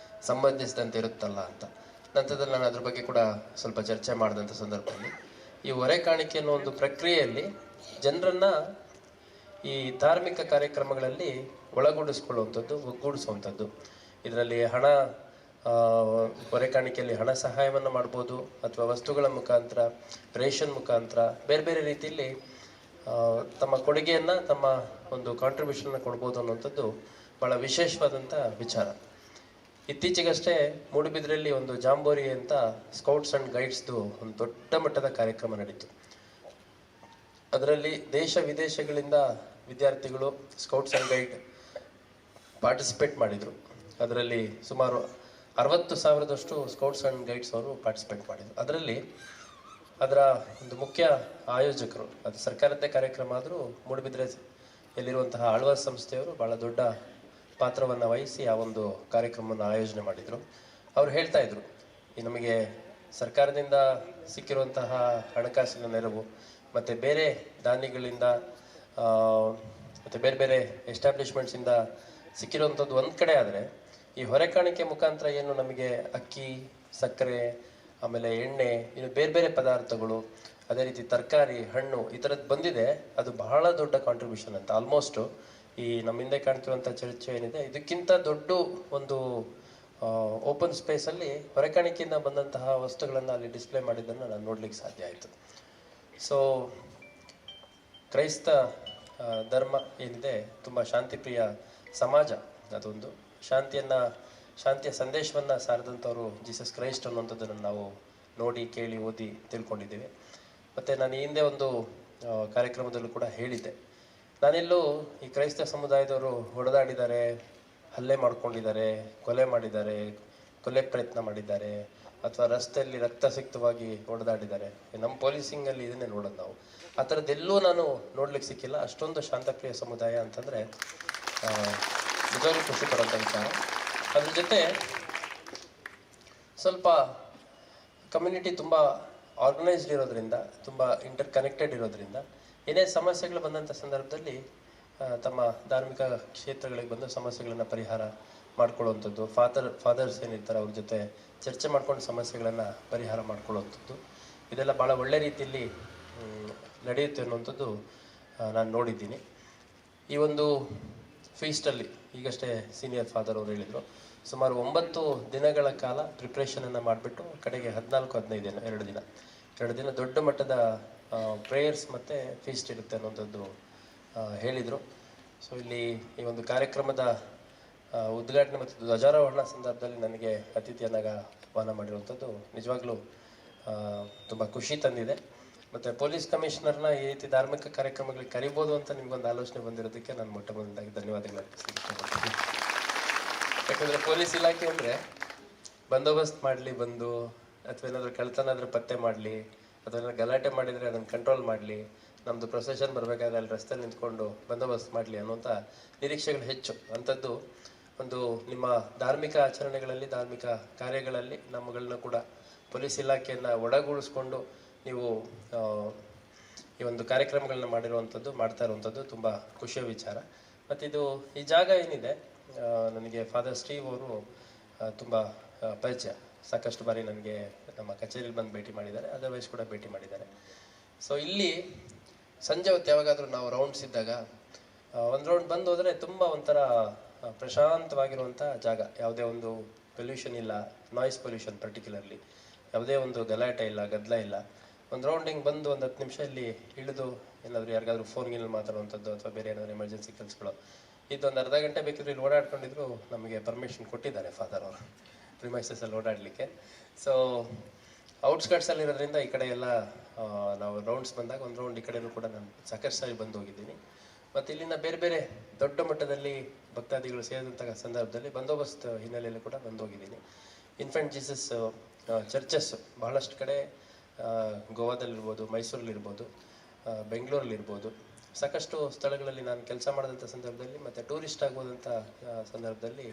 ಸಂಬಂಧಿಸಿದಂತೆ ಇರುತ್ತಲ್ಲ ಅಂತ. ನಂತರದಲ್ಲಿ ನಾನು ಅದ್ರ ಬಗ್ಗೆ ಕೂಡ ಸ್ವಲ್ಪ ಚರ್ಚೆ ಮಾಡಿದಂಥ ಸಂದರ್ಭದಲ್ಲಿ ಈ ಹೊರೆ ಕಾಣಿಕೆ ಅನ್ನೋ ಒಂದು ಪ್ರಕ್ರಿಯೆಯಲ್ಲಿ ಜನರನ್ನು ಈ ಧಾರ್ಮಿಕ ಕಾರ್ಯಕ್ರಮಗಳಲ್ಲಿ ಒಳಗೂಡಿಸ್ಕೊಳ್ಳುವಂಥದ್ದು, ಒಗ್ಗೂಡಿಸುವಂಥದ್ದು. ಇದರಲ್ಲಿ ಹಣ ಹೊರೆ ಕಾಣಿಕೆಯಲ್ಲಿ ಹಣ ಸಹಾಯವನ್ನು ಮಾಡ್ಬೋದು ಅಥವಾ ವಸ್ತುಗಳ ಮುಖಾಂತರ, ರೇಷನ್ ಮುಖಾಂತರ ಬೇರೆ ಬೇರೆ ರೀತಿಯಲ್ಲಿ ತಮ್ಮ ಕೊಡುಗೆಯನ್ನು, ತಮ್ಮ ಒಂದು ಕಾಂಟ್ರಿಬ್ಯೂಷನ್ನ ಕೊಡ್ಬೋದು ಅನ್ನುವಂಥದ್ದು ಭಾಳ ವಿಶೇಷವಾದಂಥ ವಿಚಾರ. ಇತ್ತೀಚೆಗಷ್ಟೇ ಮೂಡುಬಿದ್ರೆಯಲ್ಲಿ ಒಂದು ಜಾಂಬೋರಿ ಅಂತ ಸ್ಕೌಟ್ಸ್ ಆ್ಯಂಡ್ ಗೈಡ್ಸ್ದು ಒಂದು ದೊಡ್ಡ ಮಟ್ಟದ ಕಾರ್ಯಕ್ರಮ ನಡೀತು. ಅದರಲ್ಲಿ ದೇಶ ವಿದೇಶಗಳಿಂದ ವಿದ್ಯಾರ್ಥಿಗಳು ಸ್ಕೌಟ್ಸ್ ಆ್ಯಂಡ್ ಗೈಡ್ ಪಾರ್ಟಿಸಿಪೇಟ್ ಮಾಡಿದರು. ಅದರಲ್ಲಿ ಸುಮಾರು 60,000ದಷ್ಟು ಸ್ಕೌಟ್ಸ್ ಆ್ಯಂಡ್ ಗೈಡ್ಸ್ ಅವರು ಪಾರ್ಟಿಸಿಪೇಟ್ ಮಾಡಿದರು. ಅದರಲ್ಲಿ ಅದರ ಒಂದು ಮುಖ್ಯ ಆಯೋಜಕರು, ಅದು ಸರ್ಕಾರದ್ದೇ ಕಾರ್ಯಕ್ರಮ ಆದರೂ ಮೂಡುಬಿದ್ರೆ ಎಲ್ಲಿರುವಂತಹ ಆಳ್ವಾಸ್ ಸಂಸ್ಥೆಯವರು ಭಾಳ ದೊಡ್ಡ ಪಾತ್ರವನ್ನು ವಹಿಸಿ ಆ ಒಂದು ಕಾರ್ಯಕ್ರಮವನ್ನು ಆಯೋಜನೆ ಮಾಡಿದರು. ಅವರು ಹೇಳ್ತಾ ಇದ್ರು, ಈ ನಮಗೆ ಸರ್ಕಾರದಿಂದ ಸಿಕ್ಕಿರುವಂತಹ ಹಣಕಾಸಿನ ನೆರವು ಮತ್ತು ಬೇರೆ ದಾನಿಗಳಿಂದ ಮತ್ತು ಬೇರೆ ಬೇರೆ ಎಸ್ಟಾಬ್ಲಿಷ್ಮೆಂಟ್ಸಿಂದ ಸಿಕ್ಕಿರುವಂಥದ್ದು ಒಂದು ಕಡೆ ಆದರೆ, ಈ ಹೊರೆ ಕಾಣಿಕೆ ಮುಖಾಂತರ ಏನು ನಮಗೆ ಅಕ್ಕಿ, ಸಕ್ಕರೆ, ಆಮೇಲೆ ಎಣ್ಣೆ, ಇನ್ನು ಬೇರೆ ಬೇರೆ ಪದಾರ್ಥಗಳು, ಅದೇ ರೀತಿ ತರಕಾರಿ, ಹಣ್ಣು ಈ ಥರದ್ದು ಬಂದಿದೆ, ಅದು ಬಹಳ ದೊಡ್ಡ ಕಾಂಟ್ರಿಬ್ಯೂಷನ್ ಅಂತ. ಆಲ್ಮೋಸ್ಟು ಈ ನಮ್ಮ ಹಿಂದೆ ಕಾಣ್ತಿರುವಂಥ ಚರ್ಚೆ ಏನಿದೆ, ಇದಕ್ಕಿಂತ ದೊಡ್ಡ ಒಂದು ಓಪನ್ ಸ್ಪೇಸಲ್ಲಿ ಹೊರೆ ಕಾಣಿಕೆಯಿಂದ ಬಂದಂತಹ ವಸ್ತುಗಳನ್ನು ಅಲ್ಲಿ ಡಿಸ್ಪ್ಲೇ ಮಾಡಿದ್ದನ್ನು ನಾನು ನೋಡ್ಲಿಕ್ಕೆ ಸಾಧ್ಯ ಆಯಿತು. ಸೊ ಕ್ರೈಸ್ತ ಧರ್ಮ ಏನಿದೆ ತುಂಬ ಶಾಂತಿಪ್ರಿಯ ಸಮಾಜ. ಅದೊಂದು ಶಾಂತಿಯ ಸಂದೇಶವನ್ನು ಸಾರಿದಂಥವ್ರು ಜೀಸಸ್ ಕ್ರೈಸ್ಟ್ ಅನ್ನುವಂಥದ್ದನ್ನು ನಾವು ನೋಡಿ, ಕೇಳಿ, ಓದಿ ತಿಳ್ಕೊಂಡಿದ್ದೇವೆ. ಮತ್ತು ನಾನು ಈ ಹಿಂದೆ ಒಂದು ಕಾರ್ಯಕ್ರಮದಲ್ಲೂ ಕೂಡ ಹೇಳಿದ್ದೆ, ನಾನೆಲ್ಲೂ ಈ ಕ್ರೈಸ್ತ ಸಮುದಾಯದವರು ಹೊಡೆದಾಡಿದ್ದಾರೆ, ಹಲ್ಲೆ ಮಾಡ್ಕೊಂಡಿದ್ದಾರೆ, ಕೊಲೆ ಮಾಡಿದ್ದಾರೆ, ಕೊಲೆ ಪ್ರಯತ್ನ ಮಾಡಿದ್ದಾರೆ, ಅಥವಾ ರಸ್ತೆಯಲ್ಲಿ ರಕ್ತಸಿಕ್ತವಾಗಿ ಹೊಡೆದಾಡಿದ್ದಾರೆ. ನಮ್ಮ ಪೊಲೀಸಿಂಗಲ್ಲಿ ಇದನ್ನೇ ನೋಡೋದು ನಾವು. ಆ ಥರದ್ದೆಲ್ಲೂ ನಾನು ನೋಡ್ಲಿಕ್ಕೆ ಸಿಕ್ಕಿಲ್ಲ. ಅಷ್ಟೊಂದು ಶಾಂತಪ್ರಿಯ ಸಮುದಾಯ ಅಂತಂದರೆ ನಿಜವಾಗ್ಲೂ ಖುಷಿ ಪಡೋಂಥ ವಿಚಾರ. ಅದ್ರ ಜೊತೆ ಸ್ವಲ್ಪ ಕಮ್ಯುನಿಟಿ ತುಂಬ ಆರ್ಗನೈಸ್ಡ್ ಇರೋದ್ರಿಂದ, ತುಂಬ ಇಂಟರ್ ಕನೆಕ್ಟೆಡ್ ಇರೋದ್ರಿಂದ ಏನೇ ಸಮಸ್ಯೆಗಳು ಬಂದಂಥ ಸಂದರ್ಭದಲ್ಲಿ ತಮ್ಮ ಧಾರ್ಮಿಕ ಕ್ಷೇತ್ರಗಳಿಗೆ ಬಂದು ಸಮಸ್ಯೆಗಳನ್ನು ಪರಿಹಾರ ಮಾಡ್ಕೊಳ್ಳುವಂಥದ್ದು, ಫಾದರ್ಸ್ ಏನಿರ್ತಾರೆ ಅವ್ರ ಜೊತೆ ಚರ್ಚೆ ಮಾಡ್ಕೊಂಡು ಸಮಸ್ಯೆಗಳನ್ನು ಪರಿಹಾರ ಮಾಡ್ಕೊಳ್ಳುವಂಥದ್ದು, ಇದೆಲ್ಲ ಭಾಳ ಒಳ್ಳೆ ರೀತಿಯಲ್ಲಿ ನಡೆಯುತ್ತೆ ಅನ್ನುವಂಥದ್ದು ನಾನು ನೋಡಿದ್ದೀನಿ. ಈ ಒಂದು ಫೀಸ್ಟಲ್ಲಿ ಈಗಷ್ಟೇ ಸೀನಿಯರ್ ಫಾದರ್ ಅವರು ಹೇಳಿದರು, ಸುಮಾರು 9 ದಿನಗಳ ಕಾಲ ಪ್ರಿಪ್ರೇಷನನ್ನು ಮಾಡಿಬಿಟ್ಟು ಕಡೆಗೆ 14-15 ದಿನ 2 ದಿನ ದೊಡ್ಡ ಮಟ್ಟದ ಪ್ರೇಯರ್ಸ್ ಮತ್ತು ಫೀಸ್ಟ್ ಇರುತ್ತೆ ಅನ್ನೋಂಥದ್ದು ಹೇಳಿದರು. ಸೊ ಇಲ್ಲಿ ಈ ಒಂದು ಕಾರ್ಯಕ್ರಮದ ಉದ್ಘಾಟನೆ ಮತ್ತು ಧ್ವಜಾರೋಹಣ ಸಂದರ್ಭದಲ್ಲಿ ನನಗೆ ಅತಿಥಿಯನ್ನಾಗ ಆಹ್ವಾನ ಮಾಡಿರುವಂಥದ್ದು ನಿಜವಾಗ್ಲೂ ತುಂಬ ಖುಷಿ ತಂದಿದೆ. ಮತ್ತು ಪೊಲೀಸ್ ಕಮಿಷನರ್ನ ಈ ರೀತಿ ಧಾರ್ಮಿಕ ಕಾರ್ಯಕ್ರಮಗಳಿಗೆ ಕರಿಬೋದು ಅಂತ ನಿಮ್ಗೊಂದು ಆಲೋಚನೆ ಬಂದಿರೋದಕ್ಕೆ ನಾನು ಮೊಟ್ಟ ಮೊದಲಾಗಿ ಧನ್ಯವಾದಗಳು ಅರ್ಪಿಸ್ತೀನಿ. ಯಾಕಂದರೆ ಪೊಲೀಸ್ ಇಲಾಖೆ ಅಂದರೆ ಬಂದೋಬಸ್ತ್ ಮಾಡಲಿ, ಬಂದು ಅಥವಾ ಏನಾದರೂ ಕಳ್ತನ ಆದರೂ ಪತ್ತೆ ಮಾಡಲಿ, ಅಥವಾ ಗಲಾಟೆ ಮಾಡಿದರೆ ಅದನ್ನು ಕಂಟ್ರೋಲ್ ಮಾಡಲಿ, ನಮ್ಮದು ಪ್ರೊಸೆಷನ್ ಬರಬೇಕಾದ್ರೆ ಅಲ್ಲಿ ರಸ್ತೆಯಲ್ಲಿ ನಿಂತ್ಕೊಂಡು ಬಂದೋಬಸ್ತ್ ಮಾಡಲಿ ಅನ್ನೋಂಥ ನಿರೀಕ್ಷೆಗಳು ಹೆಚ್ಚು. ಅಂಥದ್ದು ಒಂದು ನಿಮ್ಮ ಧಾರ್ಮಿಕ ಆಚರಣೆಗಳಲ್ಲಿ, ಧಾರ್ಮಿಕ ಕಾರ್ಯಗಳಲ್ಲಿ ನಮ್ಮಗಳನ್ನ ಕೂಡ ಪೊಲೀಸ್ ಇಲಾಖೆಯನ್ನು ಒಳಗೂಡಿಸ್ಕೊಂಡು ನೀವು ಈ ಒಂದು ಕಾರ್ಯಕ್ರಮಗಳನ್ನ ಮಾಡ್ತಾ ಇರುವಂಥದ್ದು ತುಂಬ ಖುಷಿಯ ವಿಚಾರ. ಮತ್ತು ಈ ಜಾಗ ಏನಿದೆ, ನನಗೆ ಫಾದರ್ ಸ್ಟೀವ್ ಅವರು ತುಂಬ ಪರಿಚಯ. ಸಾಕಷ್ಟು ಬಾರಿ ನನಗೆ ನಮ್ಮ ಕಚೇರಿಯಲ್ಲಿ ಬಂದು ಭೇಟಿ ಮಾಡಿದ್ದಾರೆ, ಅದರ್ವೈಸ್ ಕೂಡ ಭೇಟಿ ಮಾಡಿದ್ದಾರೆ. ಸೊ ಇಲ್ಲಿ ಸಂಜೆ ಹೊತ್ತು ಯಾವಾಗಾದರೂ ನಾವು ರೌಂಡ್ಸ್ ಇದ್ದಾಗ ಒಂದು ರೌಂಡ್ ಬಂದು ಹೋದರೆ ತುಂಬ ಒಂಥರ ಪ್ರಶಾಂತವಾಗಿರುವಂಥ ಜಾಗ. ಯಾವುದೇ ಒಂದು ಪೊಲ್ಯೂಷನ್ ಇಲ್ಲ, ನಾಯ್ಸ್ ಪೊಲ್ಯೂಷನ್ ಪರ್ಟಿಕ್ಯುಲರ್ಲಿ, ಯಾವುದೇ ಒಂದು ಗಲಾಟೆ ಇಲ್ಲ, ಗದ್ದಲ ಇಲ್ಲ. ಒಂದು ರೌಂಡ್ ಹಿಂಗೆ ಬಂದು ಒಂದು 10 ನಿಮಿಷ ಇಲ್ಲಿ ಇಳಿದು ಏನಾದರೂ ಯಾರಿಗಾದ್ರೂ ಫೋನ್ಗಿನಲ್ಲಿ ಮಾತಾಡುವಂಥದ್ದು ಅಥವಾ ಬೇರೆ ಏನಾದರೂ ಎಮರ್ಜೆನ್ಸಿ ಕೆಲಸಗಳು ಇದೊಂದು ಅರ್ಧ ಗಂಟೆ ಬೇಕಿದ್ರೆ ಇಲ್ಲಿ ಓಡಾಡ್ಕೊಂಡಿದ್ರು ನಮಗೆ ಪರ್ಮಿಷನ್ ಕೊಟ್ಟಿದ್ದಾರೆ ಫಾದರ್ ಅವರು ಪ್ರಿಮೈಸಸಲ್ಲಿ ಓಡಾಡಲಿಕ್ಕೆ. ಸೊ ಔಟ್ಸ್ಕಟ್ಸಲ್ಲಿ ಇರೋದ್ರಿಂದ ಈ ಕಡೆ ಎಲ್ಲ ನಾವು ರೌಂಡ್ಸ್ ಬಂದಾಗ ಒಂದು ರೌಂಡ್ ಈ ಕಡೆನೂ ಕೂಡ ನಾನು ಸಾಕಷ್ಟು ಸಾರಿ ಬಂದು ಹೋಗಿದ್ದೀನಿ. ಮತ್ತು ಇಲ್ಲಿಂದ ಬೇರೆ ಬೇರೆ ದೊಡ್ಡ ಮಟ್ಟದಲ್ಲಿ ಭಕ್ತಾದಿಗಳು ಸೇರಿದಂಥ ಸಂದರ್ಭದಲ್ಲಿ ಬಂದೋಬಸ್ತ್ ಹಿನ್ನೆಲೆಯಲ್ಲಿ ಕೂಡ ಬಂದು ಹೋಗಿದ್ದೀನಿ. ಇನ್ಫೆಂಟ್ ಜೀಸಸ್ ಚರ್ಚಸ್ ಬಹಳಷ್ಟು ಕಡೆ ಗೋವಾದಲ್ಲಿರ್ಬೋದು, ಮೈಸೂರಲ್ಲಿರ್ಬೋದು, ಬೆಂಗಳೂರಲ್ಲಿರ್ಬೋದು, ಸಾಕಷ್ಟು ಸ್ಥಳಗಳಲ್ಲಿ ನಾನು ಕೆಲಸ ಮಾಡಿದಂಥ ಸಂದರ್ಭದಲ್ಲಿ ಮತ್ತು ಟೂರಿಸ್ಟ್ ಆಗ್ಬೋದಂಥ ಸಂದರ್ಭದಲ್ಲಿ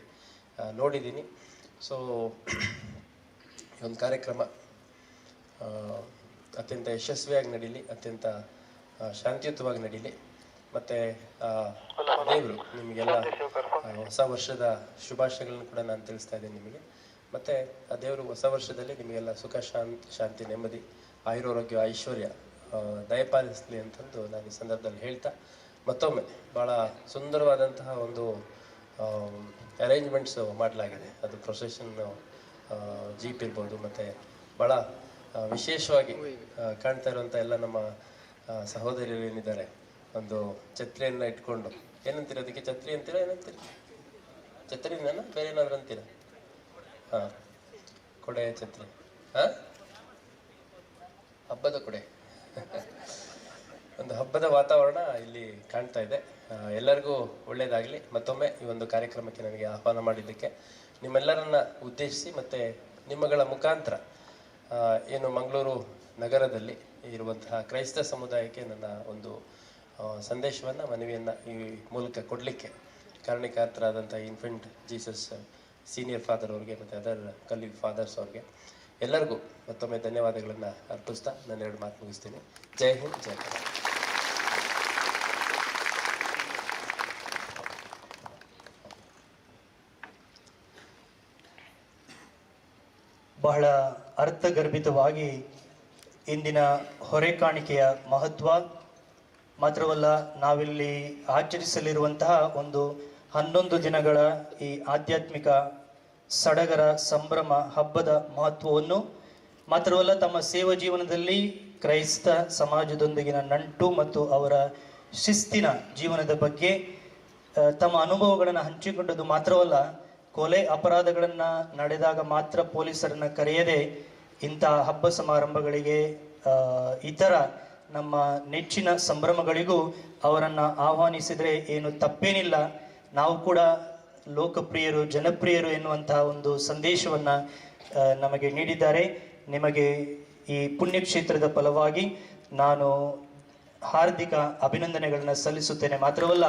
ನೋಡಿದ್ದೀನಿ. ಸೊ ಒಂದು ಕಾರ್ಯಕ್ರಮ ಅತ್ಯಂತ ಯಶಸ್ವಿಯಾಗಿ ನಡೀಲಿ, ಅತ್ಯಂತ ಶಾಂತಿಯುತವಾಗಿ ನಡೀಲಿ. ಮತ್ತು ದೇವರು ನಿಮಗೆಲ್ಲ ಹೊಸ ವರ್ಷದ ಶುಭಾಶಯಗಳನ್ನು ಕೂಡ ನಾನು ತಿಳಿಸ್ತಾ ಇದ್ದೀನಿ ನಿಮಗೆ. ಮತ್ತು ಆ ದೇವರು ಹೊಸ ವರ್ಷದಲ್ಲಿ ನಿಮಗೆಲ್ಲ ಸುಖ, ಶಾಂತಿ, ನೆಮ್ಮದಿ, ಆಯುರಾರೋಗ್ಯ, ಐಶ್ವರ್ಯ ದಯಪಾಲಿಸಲಿ ಅಂತಂದು ನಾನು ಈ ಸಂದರ್ಭದಲ್ಲಿ ಹೇಳ್ತಾ, ಮತ್ತೊಮ್ಮೆ ಭಾಳ ಸುಂದರವಾದಂತಹ ಒಂದು ಅರೇಂಜ್ಮೆಂಟ್ಸು ಮಾಡಲಾಗಿದೆ. ಅದು ಪ್ರೊಸೆಷನ್ ಜೀಪ್ ಇರ್ಬೋದು, ಮತ್ತು ಭಾಳ ವಿಶೇಷವಾಗಿ ಕಾಣ್ತಾ ಇರುವಂಥ ಎಲ್ಲ ನಮ್ಮ ಸಹೋದರಿಯರು ಏನಿದ್ದಾರೆ, ಒಂದು ಛತ್ರಿಯನ್ನು ಇಟ್ಕೊಂಡು, ಏನಂತೀರ ಅದಕ್ಕೆ? ಛತ್ರಿ ಅಂತೀರಾ, ಏನಂತೀರ? ಛತ್ರಿನ ಬೇರೆ ಏನಾದ್ರು ಅಂತೀರ? ಹಾಂ, ಕೊಡೆ, ಛತ್ರಿ. ಹಾಂ, ಹಬ್ಬದ ಕೊಡೆ. ಒಂದು ಹಬ್ಬದ ವಾತಾವರಣ ಇಲ್ಲಿ ಕಾಣ್ತಾ ಇದೆ. ಎಲ್ಲರಿಗೂ ಒಳ್ಳೆಯದಾಗಲಿ. ಮತ್ತೊಮ್ಮೆ ಈ ಒಂದು ಕಾರ್ಯಕ್ರಮಕ್ಕೆ ನನಗೆ ಆಹ್ವಾನ ಮಾಡಿದ್ದಕ್ಕೆ ನಿಮ್ಮೆಲ್ಲರನ್ನ ಉದ್ದೇಶಿಸಿ ಮತ್ತು ನಿಮ್ಮಗಳ ಮುಖಾಂತರ ಏನು ಮಂಗಳೂರು ನಗರದಲ್ಲಿ ಇರುವಂತಹ ಕ್ರೈಸ್ತ ಸಮುದಾಯಕ್ಕೆ ನನ್ನ ಒಂದು ಸಂದೇಶವನ್ನು, ಮನವಿಯನ್ನು ಈ ಮೂಲಕ ಕೊಡಲಿಕ್ಕೆ ಕಾರಣೀಕರ್ತರಾದಂಥ ಇನ್ಫೆಂಟ್ ಜೀಸಸ್ ಸೀನಿಯರ್ ಫಾದರ್ ಅವ್ರಿಗೆ ಮತ್ತು ಅದರ್ ಕಲೀಗ್ ಫಾದರ್ಸ್ ಅವ್ರಿಗೆ ಎಲ್ಲರಿಗೂ ಮತ್ತೊಮ್ಮೆ ಧನ್ಯವಾದಗಳನ್ನು ಅರ್ಪಿಸ್ತಾ ನಾನು 2 ಮಾತು ಮುಗಿಸ್ತೀನಿ. ಜೈ ಹಿಂದ್, ಜೈ ಕರ್ನಾಟಕ. ಬಹಳ ಅರ್ಥಗರ್ಭಿತವಾಗಿ ಇಂದಿನ ಹೊರೆಕಾಣಿಕೆಯ ಮಹತ್ವ ಮಾತ್ರವಲ್ಲ, ನಾವಿಲ್ಲಿ ಆಚರಿಸಲಿರುವಂತಹ ಒಂದು 11 ದಿನಗಳ ಈ ಆಧ್ಯಾತ್ಮಿಕ ಸಡಗರ ಸಂಭ್ರಮ ಹಬ್ಬದ ಮಹತ್ವವನ್ನು ಮಾತ್ರವಲ್ಲ, ತಮ್ಮ ಸೇವಾ ಜೀವನದಲ್ಲಿ ಕ್ರೈಸ್ತ ಸಮಾಜದೊಂದಿಗಿನ ನಂಟು ಮತ್ತು ಅವರ ಶಿಸ್ತಿನ ಜೀವನದ ಬಗ್ಗೆ ತಮ್ಮ ಅನುಭವಗಳನ್ನು ಹಂಚಿಕೊಂಡದ್ದು ಮಾತ್ರವಲ್ಲ, ಕೊಲೆ ಅಪರಾಧಗಳನ್ನು ನಡೆದಾಗ ಮಾತ್ರ ಪೊಲೀಸರನ್ನು ಕರೆಯದೆ ಇಂಥ ಹಬ್ಬ ಸಮಾರಂಭಗಳಿಗೆ, ಇತರ ನಮ್ಮ ನೆಚ್ಚಿನ ಸಂಭ್ರಮಗಳಿಗೂ ಅವರನ್ನು ಆಹ್ವಾನಿಸಿದರೆ ಏನು ತಪ್ಪೇನಿಲ್ಲ. ನಾವು ಕೂಡ ಲೋಕಪ್ರಿಯರು, ಜನಪ್ರಿಯರು ಎನ್ನುವಂತಹ ಒಂದು ಸಂದೇಶವನ್ನು ನಮಗೆ ನೀಡಿದ್ದಾರೆ. ನಿಮಗೆ ಈ ಪುಣ್ಯಕ್ಷೇತ್ರದ ಫಲವಾಗಿ ನಾನು ಹಾರ್ದಿಕ ಅಭಿನಂದನೆಗಳನ್ನು ಸಲ್ಲಿಸುತ್ತೇನೆ. ಮಾತ್ರವಲ್ಲ,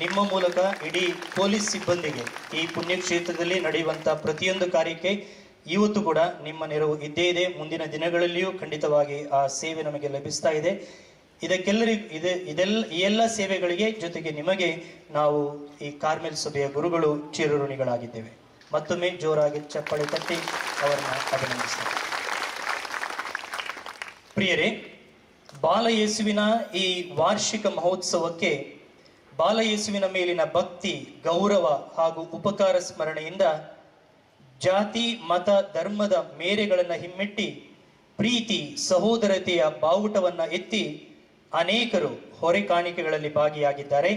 ನಿಮ್ಮ ಮೂಲಕ ಇಡೀ ಪೊಲೀಸ್ ಸಿಬ್ಬಂದಿಗೆ ಈ ಪುಣ್ಯಕ್ಷೇತ್ರದಲ್ಲಿ ನಡೆಯುವಂಥ ಪ್ರತಿಯೊಂದು ಕಾರ್ಯಕ್ಕೆ ಇವತ್ತು ಕೂಡ ನಿಮ್ಮ ನೆರವು ಇದ್ದೇ ಇದೆ. ಮುಂದಿನ ದಿನಗಳಲ್ಲಿಯೂ ಖಂಡಿತವಾಗಿ ಆ ಸೇವೆ ನಮಗೆ ಲಭಿಸ್ತಾ ಇದೆ. ಇದಕ್ಕೆಲ್ಲರಿಗೂ ಈ ಎಲ್ಲ ಸೇವೆಗಳಿಗೆ ಜೊತೆಗೆ ನಿಮಗೆ ನಾವು ಈ ಕಾರ್ಮೆಲ್ ಸಭೆಯ ಗುರುಗಳು ಚಿರಋಣಿಗಳಾಗಿದ್ದೇವೆ. ಮತ್ತೊಮ್ಮೆ ಜೋರಾಗಿ ಚಪ್ಪಾಳೆ ತಟ್ಟಿ ಅವರನ್ನು ಅಭಿನಂದಿಸ್ತೇವೆ. ಪ್ರಿಯರೇ, ಬಾಲಯೇಸುವಿನ ಈ ವಾರ್ಷಿಕ ಮಹೋತ್ಸವಕ್ಕೆ ಬಾಲಯೇಸುವಿನ ಮೇಲಿನ ಭಕ್ತಿ, ಗೌರವ ಹಾಗೂ ಉಪಕಾರ ಸ್ಮರಣೆಯಿಂದ ಜಾತಿ, ಮತ, ಧರ್ಮದ ಮೇರೆಗಳನ್ನು ಹಿಮ್ಮೆಟ್ಟಿ ಪ್ರೀತಿ, ಸಹೋದರತೆಯ ಬಾವುಟವನ್ನು ಎತ್ತಿ ಅನೇಕರು ಹೊರೆ ಕಾಣಿಕೆಗಳಲ್ಲಿ ಭಾಗಿಯಾಗಿದ್ದಾರೆ.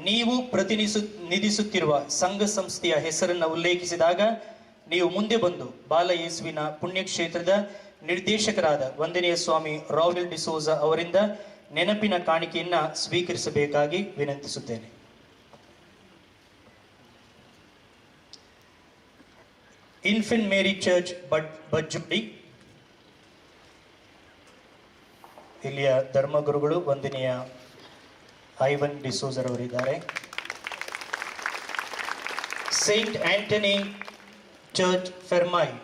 ನೀವು ಪ್ರತಿನಿಧಿಸುತ್ತಿರುವ ಸಂಘ ಸಂಸ್ಥೆಯ ಹೆಸರನ್ನು ಉಲ್ಲೇಖಿಸಿದಾಗ ನೀವು ಮುಂದೆ ಬಂದು ಬಾಲಯೇಸುವಿನ ಪುಣ್ಯಕ್ಷೇತ್ರದ ನಿರ್ದೇಶಕರಾದ ವಂದನೀಯ ಸ್ವಾಮಿ ರಾವೆಲ್ ಡಿಸೋಜಾ ಅವರಿಂದ ನೆನಪಿನ ಕಾಣಿಕೆಯನ್ನ ಸ್ವೀಕರಿಸಬೇಕಾಗಿ ವಿನಂತಿಸುತ್ತೇನೆ. ಇನ್ಫೆಂಟ್ ಮೇರಿ ಚರ್ಚ್ ಬಜ್ಜುಡಿ, ಇಲ್ಲಿಯ ಧರ್ಮಗುರುಗಳು ವಂದನೀಯ ಐವನ್ ಡಿಸೋಜರ್ ಅವರಿದ್ದಾರೆ. ಸೇಂಟ್ ಆಂಟನಿ ಚರ್ಚ್ ಫೆರ್ಮಾಯ್,